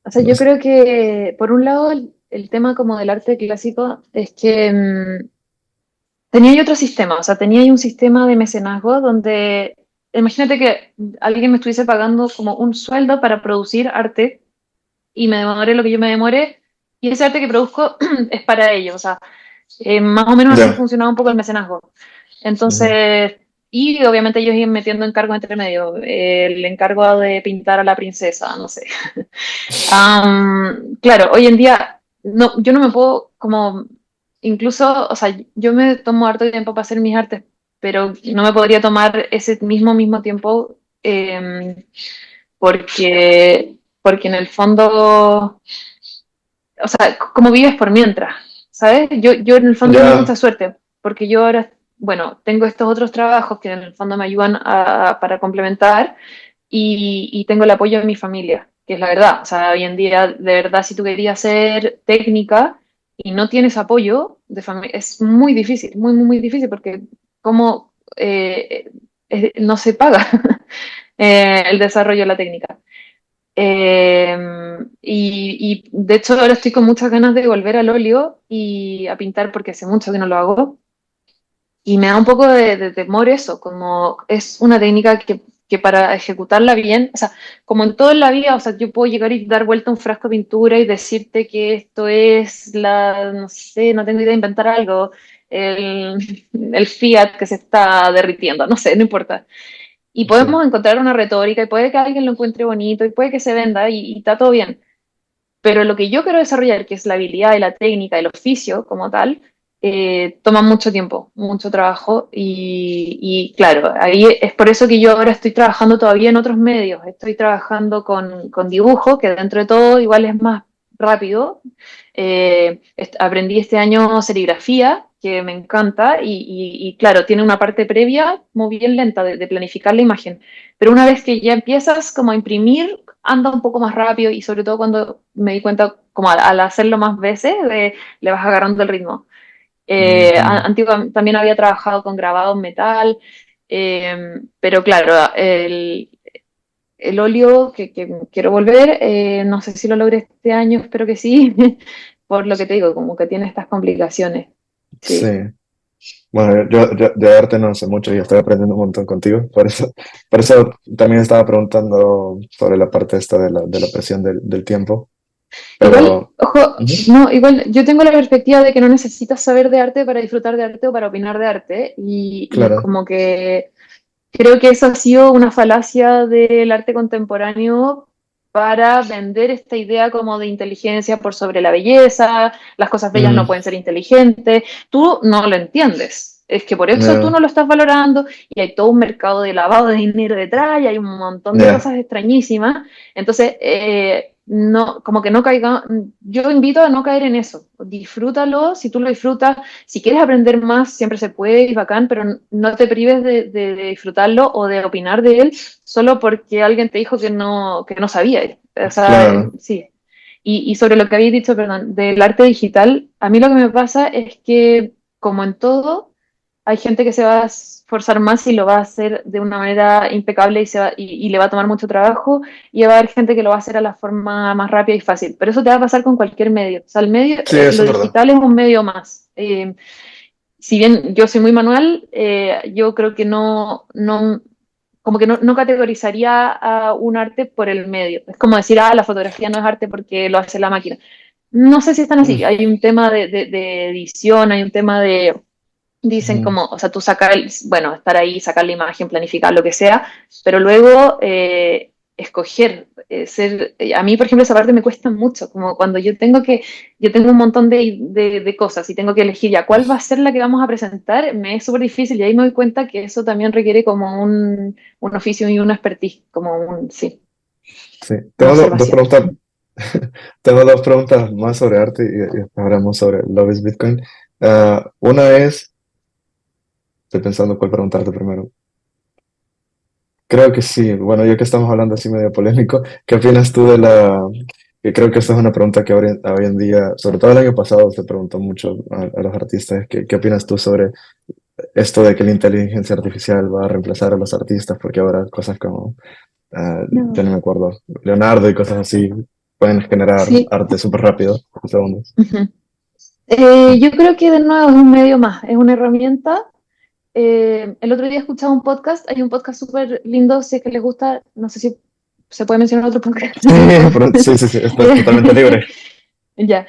B: O sea,
A: No
B: yo
A: sé.
B: creo que, por un lado, el tema como del arte clásico es que tenía ahí otro sistema, o sea, tenía ahí un sistema de mecenazgo donde, imagínate que alguien me estuviese pagando como un sueldo para producir arte y me demoré lo que yo me demoré, y ese arte que produzco es para ellos, o sea, más o menos así
A: Ya.
B: funcionaba un poco el mecenazgo.
A: Ujú.
B: Entonces, y obviamente ellos iban metiendo encargos entre medio, el encargo de pintar a la princesa, no sé. Claro, hoy en día no, yo no me puedo como, incluso, o sea, yo me tomo harto tiempo para hacer mis artes, pero no me podría tomar ese mismo tiempo porque en el fondo, o sea, como vives por mientras, ¿sabes? Yo en el fondo tengo
A: Ya,
B: mucha suerte, porque yo ahora, bueno, tengo estos otros trabajos que en el fondo me ayudan para complementar y tengo el apoyo de mi familia, que es la verdad. O sea, hoy en día, de verdad, si tú querías ser técnica y no tienes apoyo de familia, es muy difícil, muy difícil, porque como no se paga el desarrollo de la técnica. Y de hecho ahora estoy con muchas ganas de volver al óleo y a pintar porque hace mucho que no lo hago. Y me da un poco de temor eso, como es una técnica que para ejecutarla bien, o sea, como en todo en la vida, o sea, yo puedo llegar y dar vuelta a un frasco de pintura y decirte que esto es no sé, no tengo idea de inventar algo, el Fiat que se está derritiendo, no sé, no importa. Y
A: sí,
B: podemos encontrar una retórica y puede que alguien lo encuentre bonito y puede que se venda y está todo bien. Pero lo que yo quiero desarrollar, que es la habilidad y la técnica, el oficio como tal, toma mucho tiempo, mucho trabajo y claro, ahí es por eso que yo ahora estoy trabajando todavía en otros medios. Estoy trabajando con dibujo, que dentro de todo igual es más rápido. Aprendí este año serigrafía, que me encanta y claro, tiene una parte previa muy bien lenta de planificar la imagen. Pero una vez que ya empiezas como a imprimir, anda un poco más rápido y sobre todo cuando me di cuenta, como al hacerlo más veces, le vas agarrando el ritmo.
A: ujú,
B: También había trabajado con grabado en metal, pero claro, el óleo que quiero volver, no sé si lo logré este año, espero que sí, por lo que te digo, como que tiene estas complicaciones.
A: sí.
B: Sí.
A: Bueno, yo de arte no sé mucho y estoy aprendiendo un montón contigo, por eso también estaba preguntando sobre la parte esta de la presión del tiempo,
B: Igual,
A: pero
B: ojo,
A: ujú,
B: no, igual yo tengo la perspectiva de que no necesitas saber de arte para disfrutar de arte o para opinar de arte y
A: claro,
B: como que creo que eso ha sido una falacia del arte contemporáneo para vender esta idea como de inteligencia por sobre la belleza, las cosas bellas no
A: mm,
B: pueden ser inteligentes, tú no lo entiendes. Es que por eso tú
A: ya,
B: no lo estás valorando y hay todo un mercado de lavado de dinero detrás y hay un montón de
A: ya,
B: cosas extrañísimas. Entonces, no, como que no caiga, yo invito a no caer en eso. Disfrútalo, si tú lo disfrutas, si quieres aprender más, siempre se puede, es bacán, pero no te prives de disfrutarlo o de opinar de él solo porque alguien te dijo que no sabía. O sea,
A: claro,
B: sí. Y sobre lo que habéis dicho, perdón, del arte digital, a mí lo que me pasa es que, como en todo, hay gente que se va a esforzar más y lo va a hacer de una manera impecable y le va a tomar mucho trabajo, y va a haber gente que lo va a hacer a la forma más rápida y fácil. Pero eso te va a pasar con cualquier medio. O sea, el medio,
A: sí,
B: lo
A: eso es verdad.
B: digital es un medio más. Si bien yo soy muy manual, yo creo que no, como que no categorizaría a un arte por el medio. Es como decir, la fotografía no es arte porque lo hace la máquina. No sé si están así. Hay un tema de edición, hay un tema de, dicen
A: Ujú.
B: como, o sea, tú sacar, bueno, estar ahí, sacar la imagen, planificar lo que sea, pero luego escoger, a mí, por ejemplo, esa parte me cuesta mucho, como cuando yo tengo un montón de cosas y tengo que elegir ya cuál va a ser la que vamos a presentar, me es súper difícil y ahí me doy cuenta que eso también requiere como un oficio y una expertise, como sí,
A: Sí,
B: una
A: tengo dos
B: observación.
A: preguntas. Tengo dos preguntas más sobre arte y después hablamos sobre Love is Bitcoin. Una es, estoy pensando cuál preguntarte primero. Creo que sí, bueno, ya que estamos hablando así medio polémico, ¿qué opinas tú de que creo que esta es una pregunta que hoy en día, sobre todo el año pasado, se preguntó mucho a los artistas, ¿qué opinas tú sobre esto de que la inteligencia artificial va a reemplazar a los artistas? Porque ahora cosas como, ya
B: No.
A: no me acuerdo, Leonardo y cosas así pueden generar
B: Sí.
A: arte súper rápido, en segundos.
B: Ujú. Yo creo que de nuevo es un medio más, es una herramienta. El otro día escuchaba un podcast, hay un podcast súper lindo, si es que les gusta, no sé si se puede mencionar otro podcast.
A: Sí, sí, sí, sí, está totalmente libre.
B: Ya,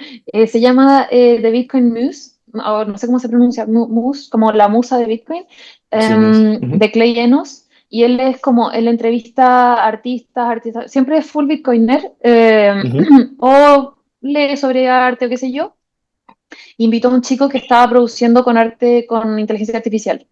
B: se llama The Bitcoin Muse, o no sé cómo se pronuncia, Muse, como la musa de Bitcoin,
A: Sí, ujú,
B: de Clay Enos, y él es como, él entrevista artistas, siempre es full Bitcoiner,
A: ujú,
B: o lee sobre arte o qué sé yo. Invitó a un chico que estaba produciendo con arte con inteligencia artificial.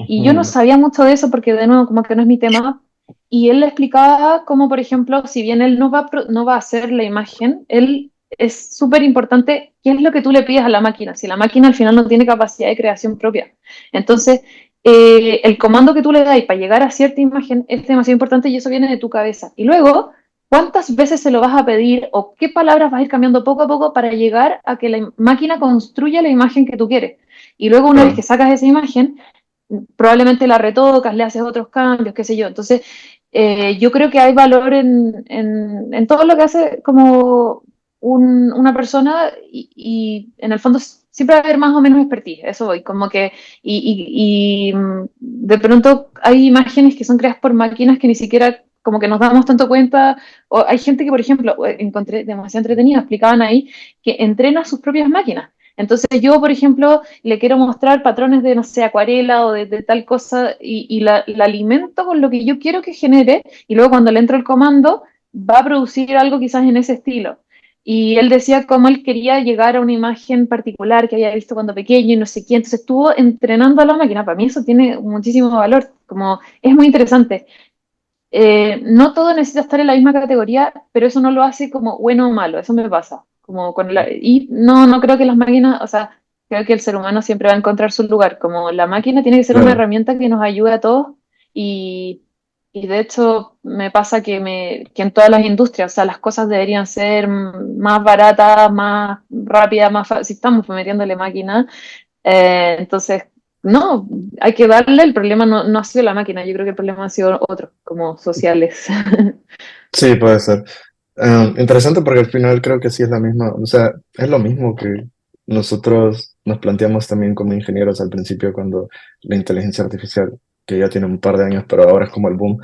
B: Y yo no
A: ujú,
B: sabía mucho de eso porque, de nuevo, como que no es mi tema. Y él le explicaba cómo, por ejemplo, si bien él no va a hacer la imagen, él es súper importante qué es lo que tú le pides a la máquina. Si la máquina al final no tiene capacidad de creación propia. Entonces, el comando que tú le das para llegar a cierta imagen es demasiado importante y eso viene de tu cabeza. Y luego, ¿cuántas veces se lo vas a pedir o qué palabras vas a ir cambiando poco a poco para llegar a que la máquina construya la imagen que tú quieres? Y luego, una vez que
A: claro.
B: sacas esa imagen, probablemente la retocas, le haces otros cambios, qué sé yo. Entonces, yo creo que hay valor en todo lo que hace como una persona y en el fondo siempre va a haber más o menos expertise, eso voy, como que, de pronto hay imágenes que son creadas por máquinas que ni siquiera como que nos damos tanto cuenta, o hay gente que, por ejemplo, encontré demasiado entretenida, explicaban ahí, que entrena sus propias máquinas. Entonces yo, por ejemplo, le quiero mostrar patrones de, no sé, acuarela o de tal cosa y la alimento con lo que yo quiero que genere y luego cuando le entro el comando va a producir algo quizás en ese estilo. Y él decía cómo él quería llegar a una imagen particular que había visto cuando pequeño y no sé qué. Entonces estuvo entrenando a la máquina. Para mí eso tiene muchísimo valor. Como es muy interesante. No todo necesita estar en la misma categoría, pero eso no lo hace como bueno o malo, eso me pasa. Como y no creo que las máquinas, o sea, creo que el ser humano siempre va a encontrar su lugar, como la máquina tiene que ser una
A: Claro.
B: herramienta que nos ayude a todos y, y de hecho me pasa que en todas las industrias, o sea, las cosas deberían ser más baratas, más rápidas, más fáciles, si estamos metiéndole máquina, entonces, no, hay que darle, el problema no ha sido la máquina, yo creo que el problema ha sido otro, como sociales.
A: Sí, puede ser. Interesante porque al final creo que sí es la misma, o sea, es lo mismo que nosotros nos planteamos también como ingenieros al principio cuando la inteligencia artificial, que ya tiene un par de años, pero ahora es como el boom.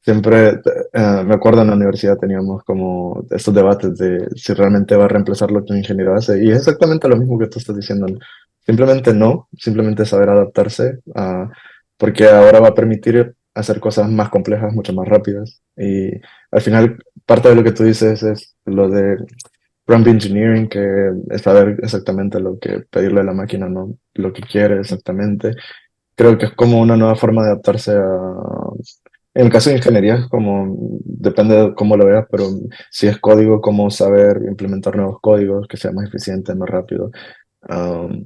A: Siempre, me acuerdo en la universidad teníamos como estos debates de si realmente va a reemplazar lo que un ingeniero hace. Y es exactamente lo mismo que tú estás diciendo, ¿no? Simplemente no, simplemente saber adaptarse, porque ahora va a permitir hacer cosas más complejas, mucho más rápidas. Y al final, parte de lo que tú dices es lo de prompt engineering, que es saber exactamente lo que pedirle a la máquina, ¿no? Lo que quiere exactamente. Creo que es como una nueva forma de adaptarse en el caso de ingeniería, es como, depende de cómo lo veas, pero si es código, cómo saber implementar nuevos códigos, que sea más eficiente, más rápido,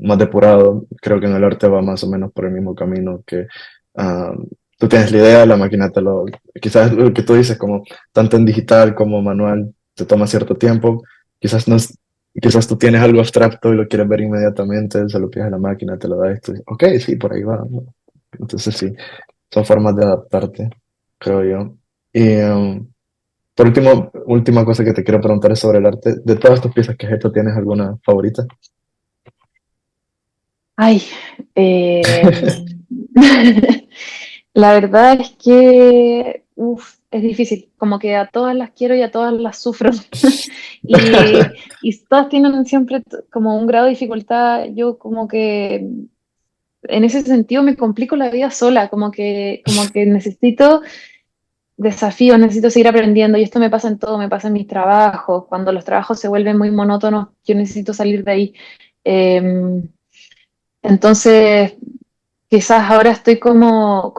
A: más depurado. Creo que en el arte va más o menos por el mismo camino que tú tienes la idea, la máquina te lo... Quizás lo que tú dices, como tanto en digital como manual, te toma cierto tiempo. Quizás no es- Quizás tú tienes algo abstracto y lo quieres ver inmediatamente, se lo pides a la máquina, te lo da esto. Ok, sí, por ahí va, ¿no? Entonces sí, son formas de adaptarte, creo yo. Y por último, última cosa que te quiero preguntar es sobre el arte. De todas tus piezas que has hecho, ¿tienes alguna favorita?
B: Ay, eh, La verdad es que es difícil, como que a todas las quiero y a todas las sufro. Y todas tienen siempre como un grado de dificultad. Yo como que en ese sentido me complico la vida sola, como que necesito desafíos, necesito seguir aprendiendo y esto me pasa en todo, me pasa en mis trabajos, cuando los trabajos se vuelven muy monótonos, yo necesito salir de ahí. Eh, entonces, quizás ahora estoy como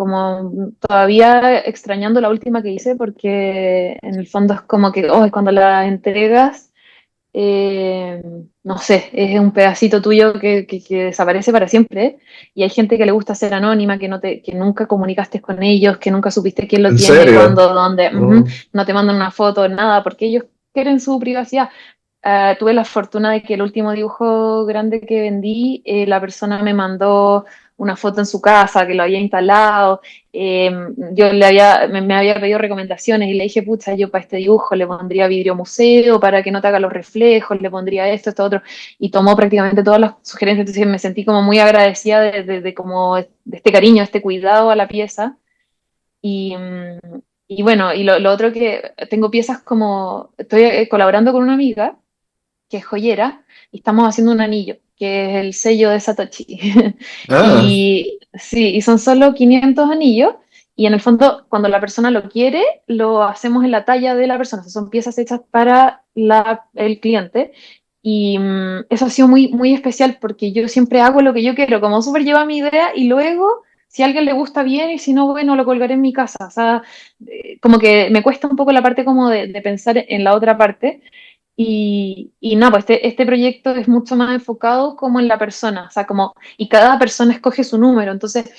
B: todavía extrañando la última que hice porque en el fondo es como que oh, cuando la entregas, eh, no sé, es un pedacito tuyo que desaparece para siempre, ¿eh? Y hay gente que le gusta ser anónima, que nunca comunicaste con ellos, que nunca supiste quién lo
A: ¿En
B: tiene,
A: serio?
B: cuándo, dónde,
A: Oh.
B: no te mandan una foto, nada, porque ellos quieren su privacidad. Tuve la fortuna de que el último dibujo grande que vendí, la persona me mandó una foto en su casa que lo había instalado. Yo me había pedido recomendaciones y le dije, pucha, yo para este dibujo le pondría vidrio museo para que no te haga los reflejos, le pondría esto, otro, y tomó prácticamente todas las sugerencias, entonces me sentí como muy agradecida de como de este cariño, este cuidado a la pieza. Y, y bueno, y lo otro que tengo piezas como, estoy colaborando con una amiga que es joyera, y estamos haciendo un anillo, que es el sello de Satoshi.
A: Ah,
B: Y sí, y son solo 500 anillos, y en el fondo, cuando la persona lo quiere, lo hacemos en la talla de la persona, o sea, son piezas hechas para el cliente. Y eso ha sido muy especial porque yo siempre hago lo que yo quiero, como súper lleva mi idea y luego, si a alguien le gusta bien y si no, bueno, lo colgaré en mi casa. O sea, como que me cuesta un poco la parte como de pensar en la otra parte. Y nada, pues este proyecto es mucho más enfocado como en la persona, o sea, como, y cada persona escoge su número, entonces,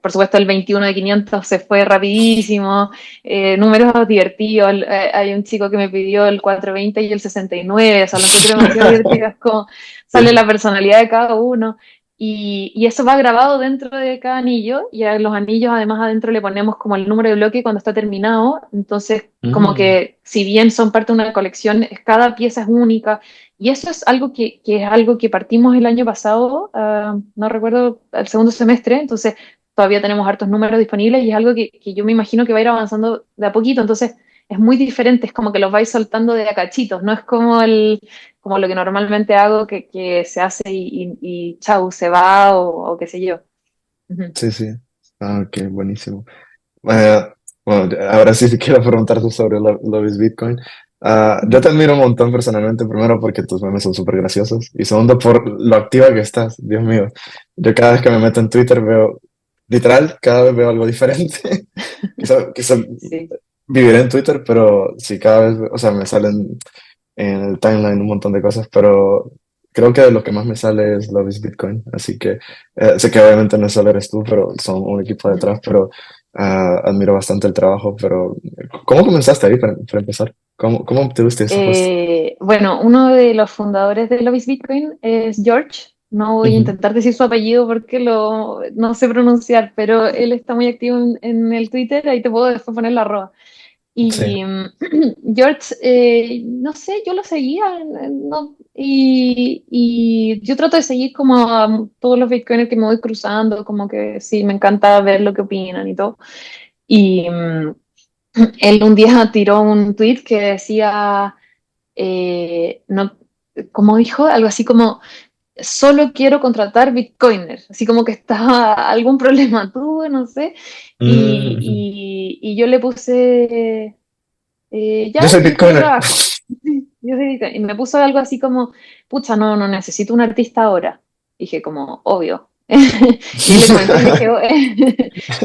B: por supuesto, el 21 de 500 se fue rapidísimo, números divertidos, hay un chico que me pidió el 420 y el 69, o sea, lo encuentro demasiado divertido, es como sale
A: sí.
B: la personalidad de cada uno, y eso va grabado dentro de cada anillo, y a los anillos además adentro le ponemos como el número de bloque cuando está terminado, entonces como
A: Mm,
B: que si bien son parte de una colección, cada pieza es única. Y eso es algo que es algo que partimos el año pasado, no recuerdo, el segundo semestre, entonces todavía tenemos hartos números disponibles y es algo que yo me imagino que va a ir avanzando de a poquito, entonces es muy diferente, es como que los vais soltando de a cachitos, no es como como lo que normalmente hago, que se hace y chau, se va o qué sé yo. Ujú.
A: sí, sí. Ah, ok, buenísimo. Eh, bueno, ahora sí quiero preguntarte sobre Love is Bitcoin. Yo
B: Ujú.
A: te admiro un montón personalmente, primero porque tus memes son súper graciosos y segundo por lo activa que estás, Dios mío. Yo cada vez que me meto en Twitter veo, literal, cada vez veo algo diferente. Quizá
B: Sí.
A: viviré en Twitter, pero sí, cada vez, o sea, me salen en el timeline un montón de cosas, pero creo que de lo que más me sale es Love is Bitcoin, así que sé que obviamente no solo eres tú, pero son un equipo
B: Ujú.
A: detrás, pero admiro bastante el trabajo, pero ¿cómo comenzaste ahí para empezar? ¿Cómo obtuviste ese puesto?
B: Bueno, uno de los fundadores de Lobby's Bitcoin es George. No voy a
A: Ujú.
B: intentar decir su apellido porque no sé pronunciar, pero él está muy activo en el Twitter, ahí te puedo después poner la arroba.
A: Sí.
B: Y George, no sé, yo lo seguía, no, y yo trato de seguir como a todos los Bitcoiners que me voy cruzando, como que sí, me encanta ver lo que opinan y todo. Y él un día tiró un tweet que decía no, como dijo, algo así como, solo quiero contratar Bitcoiner, así como que está algún problema tuvo, no sé,
A: Mm,
B: y yo le puse, ya,
A: yo soy
B: yo
A: Bitcoiner.
B: trabajo. Yo soy Bitcoiner. Y me puso algo así como, pucha, no necesito un artista ahora. Dije como, obvio. Y ahí le comenté y le dije, "Oh",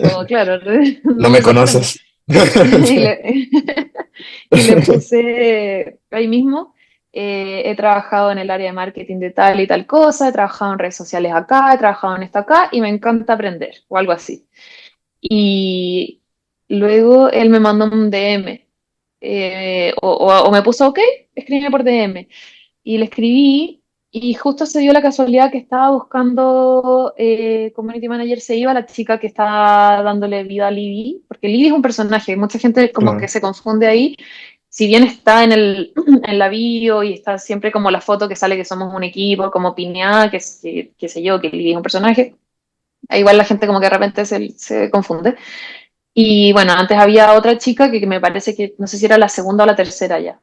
B: como claro,
A: No
B: no
A: me
B: me sorprende.
A: conoces.
B: Y le, y le puse ahí mismo, he trabajado en el área de marketing de tal y tal cosa, he trabajado en redes sociales acá, he trabajado en esto acá y me encanta aprender o algo así. Y luego él me mandó un DM o me puso, ok, escríbeme por DM. Y le escribí y justo se dio la casualidad que estaba buscando community manager, se iba la chica que estaba dándole vida a Libby, porque Libby es un personaje, mucha gente como que
A: Claro.
B: se confunde ahí, si bien está en la bio y está siempre como la foto que sale que somos un equipo, como piñada, qué sé yo, que Libby es un personaje, igual la gente como que de repente se confunde. Y bueno, antes había otra chica que me parece que, no sé si era la segunda o la tercera ya.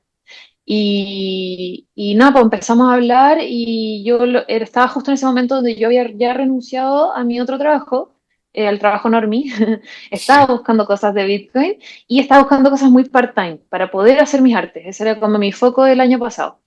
B: Y nada, pues empezamos a hablar y estaba justo en ese momento donde yo había ya renunciado a mi otro trabajo, al trabajo normie. Estaba buscando cosas de Bitcoin y estaba buscando cosas muy part-time para poder hacer mis artes. Ese era como mi foco del año pasado.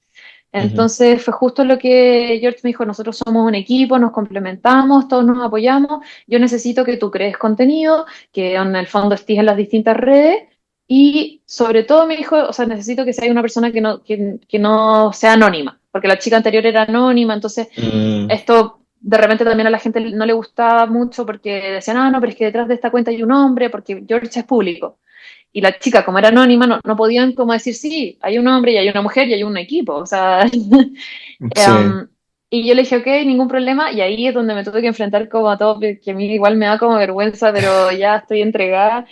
A: Ujú.
B: Entonces fue justo lo que George me dijo, nosotros somos un equipo, nos complementamos, todos nos apoyamos, yo necesito que tú crees contenido, que en el fondo estés en las distintas redes y sobre todo me dijo, o sea, necesito que sea una persona que no sea anónima, porque la chica anterior era anónima, entonces
A: Mm,
B: esto de repente también a la gente no le gustaba mucho porque decían, ah, no, pero es que detrás de esta cuenta hay un hombre, porque George es público. Y la chica, como era anónima, no podían como decir, sí, hay un hombre y hay una mujer y hay un equipo. O sea,
A: sí.
B: y yo le dije, ok, ningún problema. Y ahí es donde me tuve que enfrentar como a todo, que a mí igual me da como vergüenza, pero ya estoy entregada.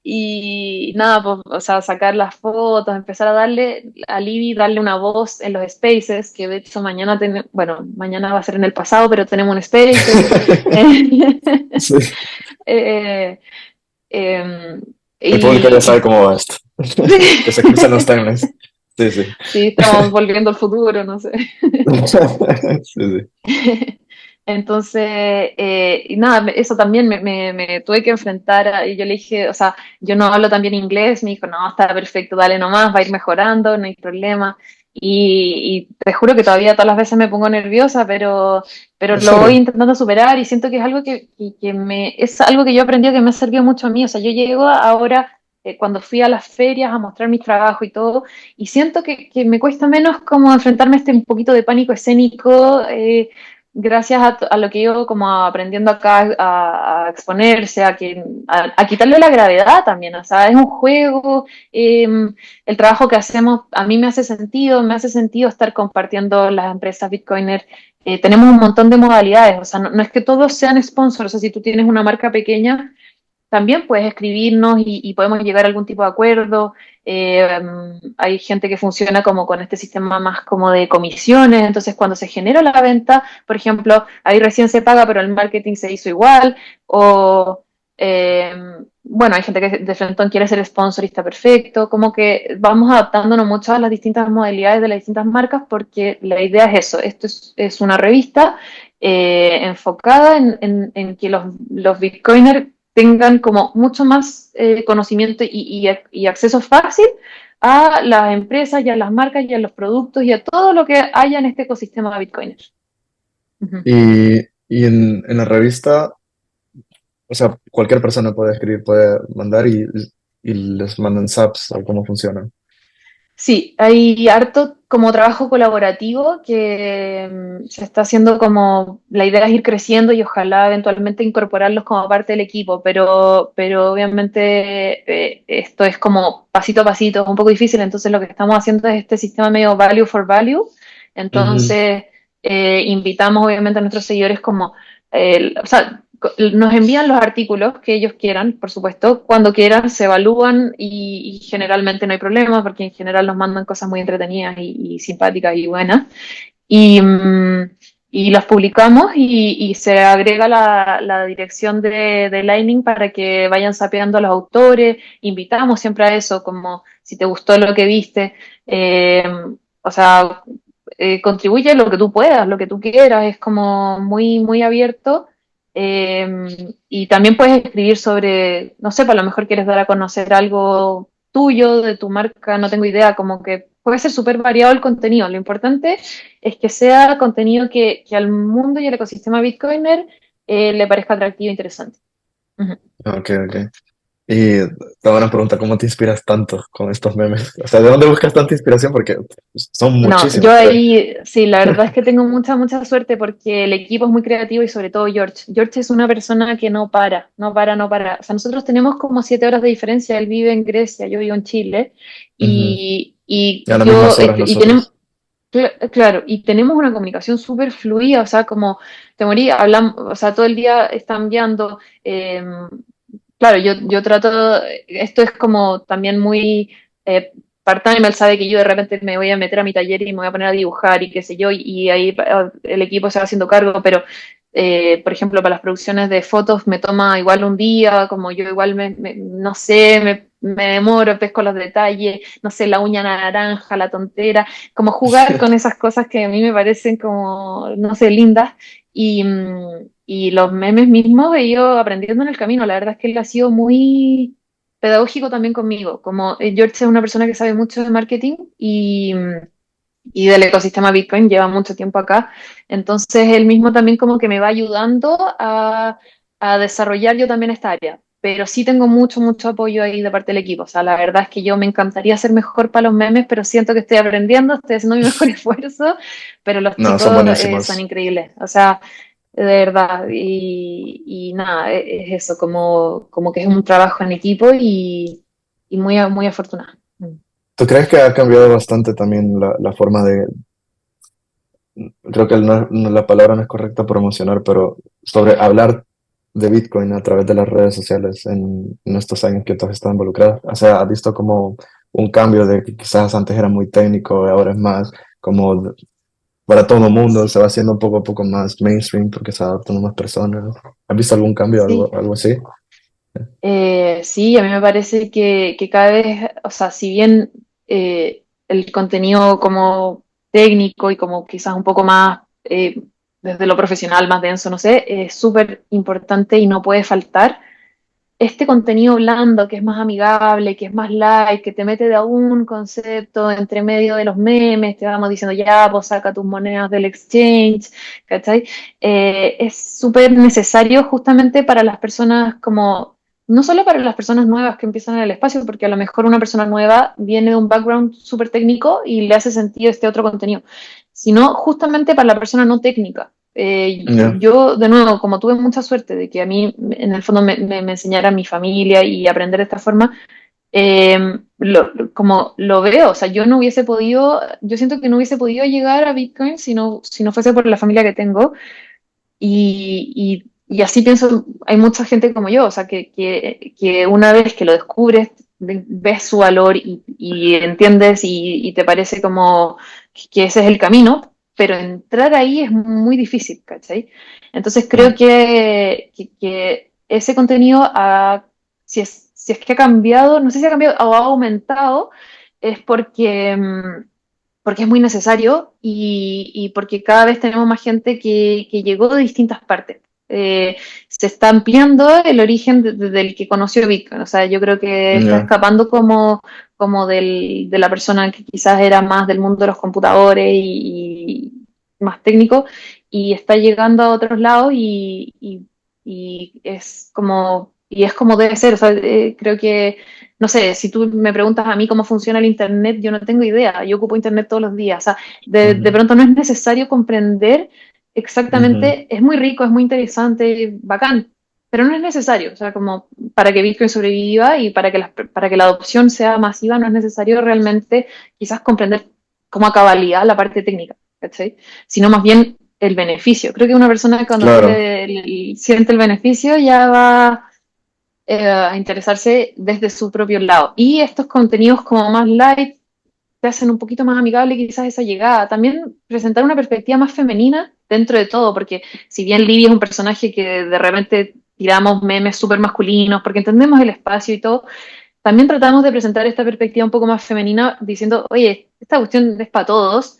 B: Y nada, pues, o sea, sacar las fotos, empezar a darle a Libby, darle una voz en los spaces, que de hecho mañana, bueno, mañana va a ser en el pasado, pero tenemos un spaces.
A: Sí.
B: Eh, eh,
A: El público ya sabe
B: y,
A: cómo va esto. Que se cruzan los timelines. Sí, sí.
B: sí, estamos volviendo al futuro, no sé.
A: Sí, sí.
B: Entonces, y nada, eso también me tuve que enfrentar y yo le dije, o sea, yo no hablo también inglés, me dijo, no, está perfecto, dale nomás, va a ir mejorando, no hay problema. Y te juro que todavía todas las veces me pongo nerviosa, pero
A: ¿En
B: lo voy
A: serio?
B: intentando superar y siento que es algo es algo que yo aprendí que me ha servido mucho a mí. O sea, yo llego ahora, cuando fui a las ferias a mostrar mi trabajo y todo, y siento que me cuesta menos como enfrentarme a este un poquito de pánico escénico. Gracias a lo que yo como aprendiendo acá a exponerse, a quitarle la gravedad también, o sea, es un juego, el trabajo que hacemos a mí me hace sentido estar compartiendo las empresas Bitcoiner. Tenemos un montón de modalidades, o sea, no es que todos sean sponsors, o sea, si tú tienes una marca pequeña, también puedes escribirnos y podemos llegar a algún tipo de acuerdo. Hay gente que funciona como con este sistema más como de comisiones, entonces cuando se genera la venta, por ejemplo, ahí recién se paga, pero el marketing se hizo igual, o eh, bueno, hay gente que de frente quiere ser sponsor y está perfecto, como que vamos adaptándonos mucho a las distintas modalidades de las distintas marcas porque la idea es eso, es una revista enfocada en que los bitcoiners tengan como mucho más conocimiento y acceso fácil a las empresas y a las marcas y a los productos y a todo lo que haya en este ecosistema de Bitcoin. Ujú.
A: Y en la revista, o sea, cualquier persona puede escribir, puede mandar y les mandan subs o cómo funciona.
B: Sí, hay harto como trabajo colaborativo que se está haciendo como, la idea es ir creciendo y ojalá eventualmente incorporarlos como parte del equipo, pero obviamente esto es como pasito a pasito, es un poco difícil, entonces lo que estamos haciendo es este sistema medio value for value,
A: Ujú.
B: entonces invitamos obviamente a nuestros seguidores como, o sea, nos envían los artículos que ellos quieran, por supuesto, cuando quieran, se evalúan y generalmente no hay problemas porque en general nos mandan cosas muy entretenidas y simpáticas y buenas. Y, y los publicamos y se agrega la dirección de Lightning para que vayan sapeando a los autores. Invitamos siempre a eso, como si te gustó lo que viste, eh, o sea, contribuye lo que tú puedas, lo que tú quieras, es como muy, muy abierto. Y también puedes escribir sobre, no sé, para lo mejor quieres dar a conocer algo tuyo, de tu marca, no tengo idea, como que puede ser súper variado el contenido. Lo importante es que sea contenido que al mundo y al ecosistema Bitcoiner le parezca atractivo e interesante. Ujú.
A: Ok, ok. Y te van a preguntar cómo te inspiras tanto con estos memes. O sea, ¿de dónde buscas tanta inspiración? Porque son
B: No, yo
A: muchísimos, creo.
B: ahí sí, la verdad es que tengo mucha, mucha suerte porque el equipo es muy creativo y sobre todo George. George es una persona que no para, no para, no para. O sea, nosotros tenemos como 7 horas de diferencia. Él vive en Grecia, yo vivo en Chile
A: Ujú.
B: y
A: Y a las
B: yo,
A: mismas horas
B: y tenemos,
A: nosotros.
B: claro, y tenemos una comunicación súper fluida, o sea, como te morí, hablamos, o sea, todo el día están enviando. Claro, yo trato, esto es como también muy part-time, él sabe que yo de repente me voy a meter a mi taller y me voy a poner a dibujar y qué sé yo, y ahí el equipo se va haciendo cargo, pero Por ejemplo, para las producciones de fotos me toma igual un día, como yo igual no sé, me demoro, pesco los detalles, no sé, la uña naranja, la tontera, como jugar con esas cosas que a mí me parecen como, no sé, lindas. Y los memes mismos he ido aprendiendo en el camino. La verdad es que él ha sido muy pedagógico también conmigo. Como George es una persona que sabe mucho de marketing y del ecosistema Bitcoin, lleva mucho tiempo acá. Entonces, él mismo también como que me va ayudando a desarrollar yo también esta área. Pero sí tengo mucho, mucho apoyo ahí de parte del equipo. O sea, la verdad es que yo me encantaría ser mejor para los memes, pero siento que estoy aprendiendo, estoy haciendo mi mejor esfuerzo, pero los
A: No, son
B: chicos son
A: buenísimos.
B: increíbles. O sea, de verdad. Y nada, es eso, como que es un trabajo en equipo y muy, muy afortunado.
A: ¿Tú crees que ha cambiado bastante también la forma de, creo que la palabra no es correcta promocionar, pero sobre hablar de Bitcoin a través de las redes sociales en estos años que tú has estado involucrado? O sea, ¿has visto como un cambio de que quizás antes era muy técnico y ahora es más como para todo el mundo, se va haciendo poco a poco más mainstream porque se adaptan más personas? ¿Has visto algún cambio,
B: Sí.
A: algo así?
B: Sí, a mí me parece que cada vez, o sea, si bien el contenido como técnico y como quizás un poco más desde lo profesional, más denso, no sé, es súper importante y no puede faltar este contenido blando que es más amigable, que es más light, que te mete de a un concepto entre medio de los memes, te vamos diciendo ya, pues saca tus monedas del exchange, ¿cachai? Es súper necesario justamente para las personas como, no solo para las personas nuevas que empiezan en el espacio, porque a lo mejor una persona nueva viene de un background súper técnico y le hace sentido este otro contenido, sino justamente para la persona no técnica.
A: Ya.
B: Yo, de nuevo, como tuve mucha suerte de que a mí, en el fondo, me enseñara mi familia y aprender de esta forma, como lo veo, o sea, yo no hubiese podido, yo siento que no hubiese podido llegar a Bitcoin si no fuese por la familia que tengo. Y así pienso, hay mucha gente como yo, o sea, que una vez que lo descubres, ves su valor y entiendes y te parece como que ese es el camino, pero entrar ahí es muy difícil, ¿cachai? Entonces creo
A: Mm.
B: que ese contenido, si es que ha cambiado, no sé si ha cambiado o ha aumentado, es porque es muy necesario y porque cada vez tenemos más gente que llegó de distintas partes. Se está ampliando el origen del que conoció Bitcoin. O sea, yo creo que está
A: Ya.
B: escapando como de la persona que quizás era más del mundo de los computadores y más técnico y está llegando a otros lados y es como debe ser. O sea, creo que no sé, si tú me preguntas a mí cómo funciona el Internet, yo no tengo idea. Yo ocupo Internet todos los días. O sea, de
A: Ujú,
B: pronto no es necesario comprender
A: ujú.
B: exactamente, es muy rico, es muy interesante, bacán, pero no es necesario. O sea, como para que Bitcoin sobreviva y para que la adopción sea masiva, no es necesario realmente quizás comprender como a cabalidad la parte técnica, ¿cachai? Sino más bien el beneficio. Creo que una persona cuando tú
A: Claro.
B: le siente el beneficio ya va a interesarse desde su propio lado. Y estos contenidos como más light te hacen un poquito más amigable quizás esa llegada. También presentar una perspectiva más femenina dentro de todo, porque si bien Livia es un personaje que de repente tiramos memes súper masculinos, porque entendemos el espacio y todo, también tratamos de presentar esta perspectiva un poco más femenina diciendo, oye, esta cuestión es para todos.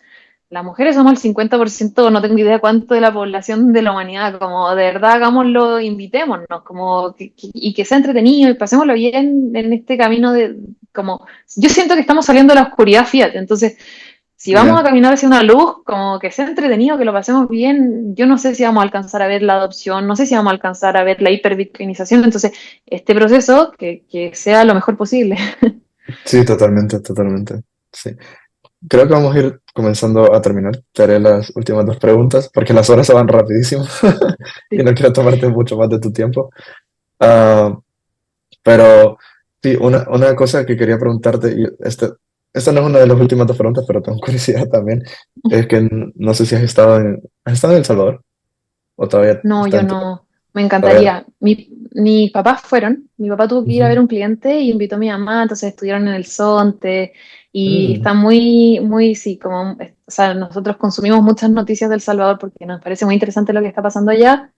B: Las mujeres somos el 50%, no tengo idea cuánto de la población de la humanidad, como de verdad hagámoslo, invitémonos, como y que sea entretenido y pasémoslo bien en este camino de, como, yo siento que estamos saliendo de la oscuridad, fíjate, entonces, si vamos a
A: Ya.
B: caminar hacia una luz, como que sea entretenido, que lo pasemos bien, yo no sé si vamos a alcanzar a ver la adopción, no sé si vamos a alcanzar a ver la hiperbitcoinización, entonces, este proceso, que sea lo mejor posible.
A: Sí, totalmente, totalmente. Sí. Creo que vamos a ir comenzando a terminar. Te haré las últimas dos preguntas porque las horas se van rapidísimo y no quiero tomarte mucho más de tu tiempo. Ah, pero sí, una cosa que quería preguntarte, y esta no es una de las últimas dos preguntas, pero tengo curiosidad también, es que no sé si has estado en El Salvador o todavía
B: No,
A: está
B: yo
A: en tu...
B: no, me
A: Todavía.
B: encantaría. mis papás fueron, mi papá tuvo que ir a ver
A: Ujú.
B: un cliente y invitó a mi mamá, entonces estuvieron en el Zonte y
A: Mm.
B: está muy, muy, sí, como, o sea, nosotros consumimos muchas noticias del Salvador porque nos parece muy interesante lo que está pasando allá.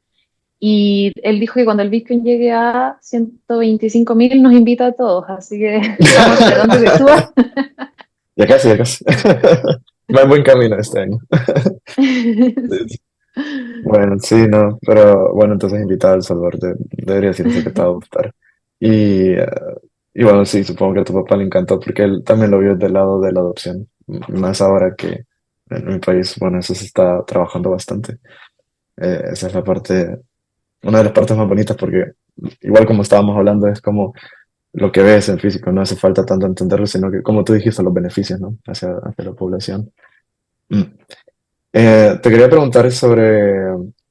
B: Y él dijo que cuando el Bitcoin llegue a 125.000 nos invita a todos, así que estamos esperando que suba.
A: Ya casi, ya casi. Va en buen camino este año.
B: Sí.
A: Bueno, sí, no, pero bueno, entonces invitado a El Salvador debería ser así que te va a gustar. Y, eh, y bueno, sí, supongo que a tu papá le encantó porque él también lo vio del lado de la adopción, más ahora que en mi país, bueno, eso se está trabajando bastante. Esa es la parte, una de las partes más bonitas porque igual como estábamos hablando es como lo que ves en físico, no hace falta tanto entenderlo, sino que como tú dijiste, los beneficios, ¿no? Hacia la población. Mm. Te quería preguntar sobre,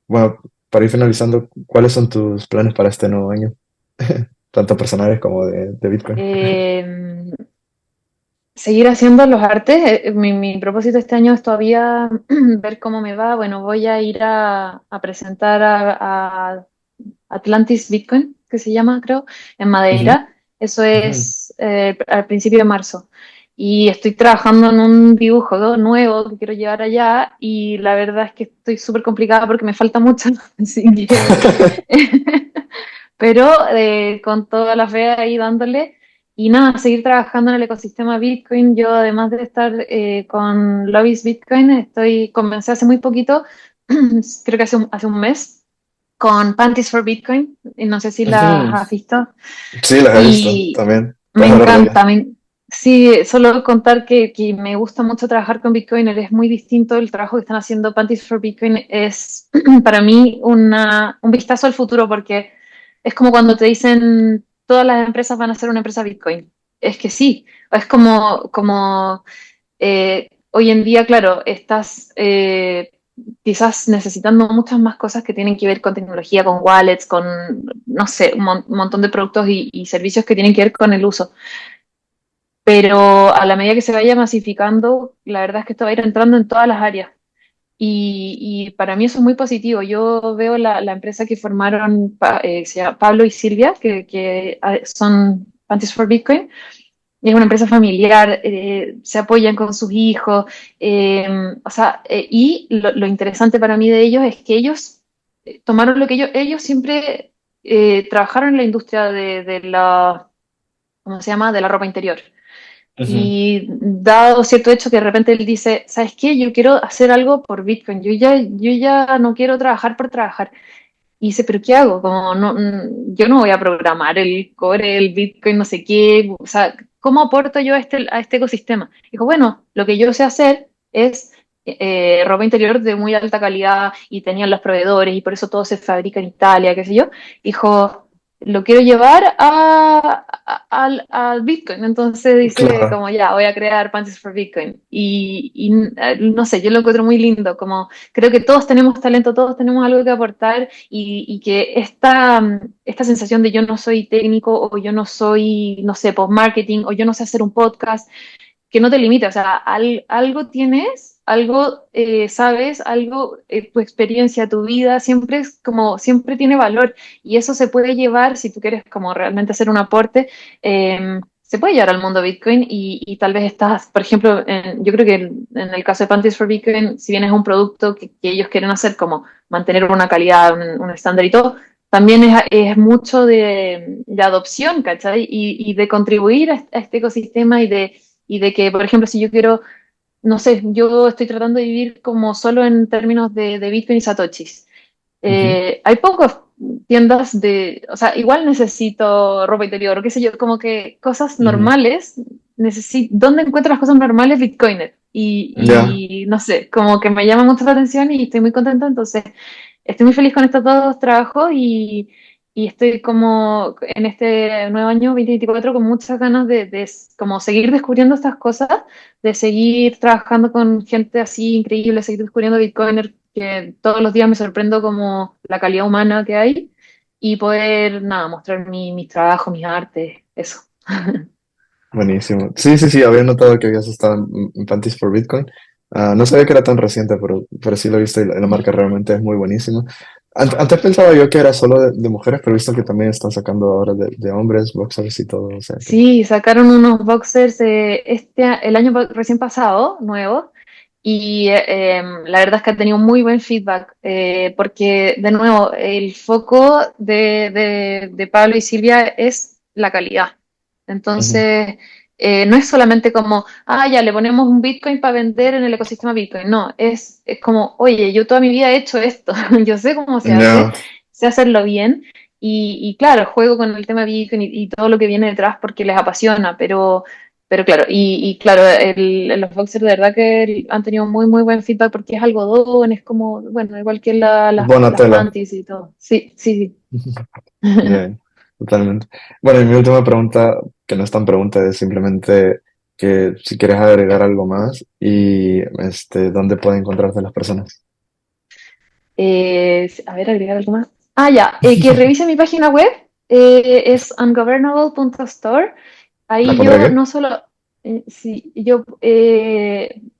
A: bueno, para ir finalizando, ¿cuáles son tus planes para este nuevo año? Tanto personales como de Bitcoin.
B: Eh, seguir haciendo los artes. Mi propósito este año es todavía ver cómo me va. Bueno, voy a ir a presentar a Atlantis Bitcoin, que se llama, creo, en
A: Ujú,
B: Madeira. Eso
A: ujú.
B: es al principio de marzo. Y estoy trabajando en un dibujo nuevo que quiero llevar allá y la verdad es que estoy súper complicada porque me falta mucho, así que pero con toda la fe ahí dándole. Y nada, seguir trabajando en el ecosistema Bitcoin. Yo, además de estar con Lobbies Bitcoin, comencé hace muy poquito, creo que hace un mes, con Panties for Bitcoin. Y no sé si las
A: Ujú.
B: has visto.
A: Sí, las he visto
B: Y
A: también.
B: me
A: Podemos hablar de
B: encanta.
A: ellas.
B: Sí, solo contar que me gusta mucho trabajar con Bitcoiner. Es muy distinto el trabajo que están haciendo Panties for Bitcoin. Es para mí un vistazo al futuro porque es como cuando te dicen todas las empresas van a ser una empresa Bitcoin. Es que sí, es como hoy en día, claro, estás quizás necesitando muchas más cosas que tienen que ver con tecnología, con wallets, con, no sé, un montón de productos y servicios que tienen que ver con el uso. Pero a la medida que se vaya masificando, la verdad es que esto va a ir entrando en todas las áreas. Y para mí eso es muy positivo. Yo veo la empresa que formaron se llama Pablo y Silvia, que son Panties for Bitcoin. Es una empresa familiar, se apoyan con sus hijos. O sea, y lo interesante para mí de ellos es que ellos tomaron lo que ellos siempre trabajaron en la industria de la, ¿cómo se llama? De la ropa interior.
A: Ujú.
B: Y dado cierto hecho que de repente él dice, ¿sabes qué? Yo quiero hacer algo por Bitcoin, yo ya no quiero trabajar por trabajar. Y dice, ¿pero qué hago? Como no, yo no voy a programar el core, el Bitcoin, no sé qué, o sea, ¿cómo aporto yo a este ecosistema? Dijo, bueno, lo que yo sé hacer es ropa interior de muy alta calidad y tenían los proveedores y por eso todo se fabrica en Italia, qué sé yo. Dijo, lo quiero llevar al Bitcoin. Entonces dice,
A: Claro,
B: como ya, voy a crear Panties for Bitcoin. Y no sé, yo lo encuentro muy lindo, como creo que todos tenemos talento, todos tenemos algo que aportar y que esta sensación de yo no soy técnico o yo no soy, no sé, post marketing o yo no sé hacer un podcast, que no te limita, o sea, algo tienes, algo sabes, algo, tu experiencia, tu vida, siempre es como, siempre tiene valor y eso se puede llevar, si tú quieres como realmente hacer un aporte, se puede llevar al mundo Bitcoin y tal vez estás, por ejemplo, yo creo que en el caso de Panties for Bitcoin, si bien es un producto que ellos quieren hacer como mantener una calidad, un estándar y todo, también es mucho de adopción, ¿cachai? Y de contribuir a este ecosistema y de que, por ejemplo, si yo quiero, no sé, yo estoy tratando de vivir como solo en términos de Bitcoin y Satoshis.
A: ujú,
B: Hay pocas tiendas de, o sea, igual necesito ropa interior, qué sé yo, como que cosas
A: ujú.
B: normales, ¿dónde encuentro las cosas normales? Bitcoiner.
A: Ya,
B: Y no sé, como que me llama mucho la atención y estoy muy contenta, entonces estoy muy feliz con estos dos trabajos y estoy como en este nuevo año 2024 con muchas ganas de como seguir descubriendo estas cosas, de seguir trabajando con gente así increíble, seguir descubriendo Bitcoiner, que todos los días me sorprendo como la calidad humana que hay y poder, nada, mostrar mis trabajos, mis artes, eso.
A: buenísimo. Sí, sí, sí, había notado que habías estado en Panties for Bitcoin. No sabía que era tan reciente, pero sí lo he visto y la marca realmente es muy buenísima. Antes pensaba yo que era solo de mujeres, pero he visto que también están sacando ahora de hombres, boxers y todo, o sea que...
B: Sí, sacaron unos boxers el año recién pasado, nuevos, y la verdad es que ha tenido muy buen feedback, porque de nuevo, el foco de Pablo y Silvia es la calidad.
A: Ujú.
B: Entonces, no es solamente como, ah, ya le ponemos un Bitcoin para vender en el ecosistema Bitcoin. No, es como, oye, yo toda mi vida he hecho esto, yo sé cómo se hace,
A: Ya,
B: sé hacerlo bien. Y claro, juego con el tema Bitcoin y todo lo que viene detrás porque les apasiona, pero claro, y claro, los boxers de verdad que han tenido muy, muy buen feedback porque es algodón, es como, bueno, igual que
A: buena
B: las
A: tela.
B: panties y todo. Sí, sí,
A: Ya, totalmente. Bueno, y mi última pregunta, que no es tan pregunta, es simplemente que si quieres agregar algo más y dónde pueden encontrarte las personas.
B: A ver, agregar algo más. Ah, ya, que revise mi página web, es ungovernable.store.
A: ¿La
B: Ahí
A: pondré
B: yo
A: aquí?
B: no solo, sí, yo,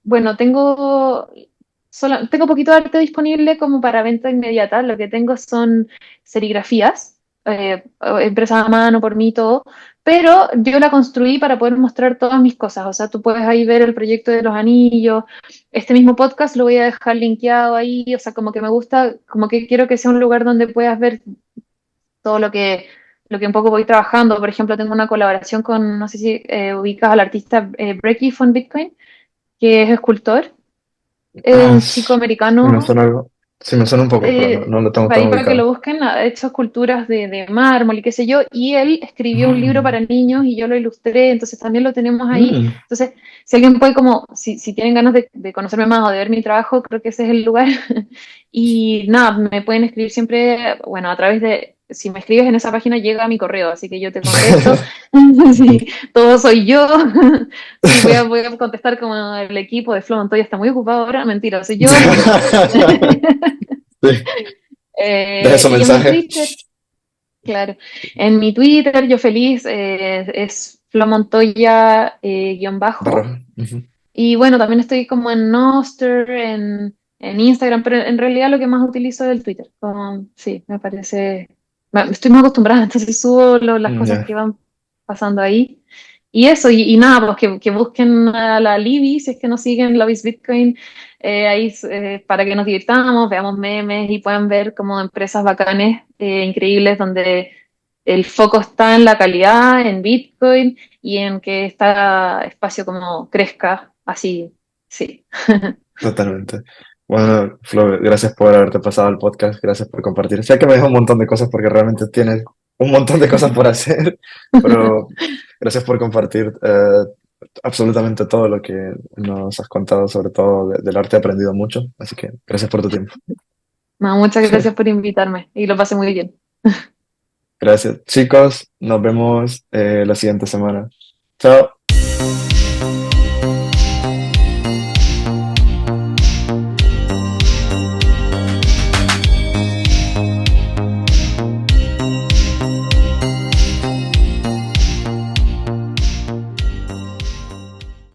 B: bueno, tengo poquito de arte disponible como para venta inmediata. Lo que tengo son serigrafías, impresas a mano por mí y todo, pero yo la construí para poder mostrar todas mis cosas. O sea, tú puedes ahí ver el proyecto de los anillos. Este mismo podcast lo voy a dejar linkeado ahí. O sea, como que me gusta, como que quiero que sea un lugar donde puedas ver todo lo que un poco voy trabajando. Por ejemplo, tengo una colaboración con, no sé si ubicas al artista Brecky von Bitcoin, que es escultor, es
A: Ah,
B: un chico
A: sí me
B: americano.
A: suena algo. Sí me suena un poco, pero no lo tengo tan
B: Ahí para que
A: ubicado.
B: lo busquen, ha hecho esculturas de mármol y qué sé yo, y él escribió un libro
A: Mm,
B: para niños y yo lo ilustré, entonces también lo tenemos ahí.
A: mm.
B: Entonces, si alguien puede como, si tienen ganas de conocerme más o de ver mi trabajo, creo que ese es el lugar. Y nada, me pueden escribir siempre, bueno, a través de, si me escribes en esa página llega a mi correo, así que yo te contesto. Sí, todo soy yo. Sí, voy a contestar como el equipo de Flow Montoya está muy ocupado ahora. Mentira, soy yo.
A: Sí, deje su
B: Y en mi
A: mensaje.
B: Twitter, claro, en mi Twitter yo feliz, es Flo Montoya guión
A: Barro.
B: bajo.
A: Ujú.
B: Y bueno, también estoy como en Noster, en Instagram, pero en realidad lo que más utilizo es el Twitter. Como, sí, me parece, estoy más acostumbrada, entonces subo las cosas
A: Ya,
B: que van pasando ahí. Y eso, y nada, pues que busquen a la Libby, si es que nos siguen, Love is Bitcoin, ahí para que nos divirtamos, veamos memes y puedan ver como empresas bacanes, increíbles, donde el foco está en la calidad, en Bitcoin y en que este espacio como crezca así, sí.
A: totalmente. Bueno, Flo, gracias por haberte pasado al podcast, gracias por compartir. Sé que me dejo un montón de cosas porque realmente tienes un montón de cosas por hacer, pero gracias por compartir absolutamente todo lo que nos has contado, sobre todo del arte he aprendido mucho, así que gracias por tu tiempo.
B: No, muchas gracias por invitarme y lo pasé muy bien.
A: Gracias. Chicos, nos vemos la siguiente semana. Chao.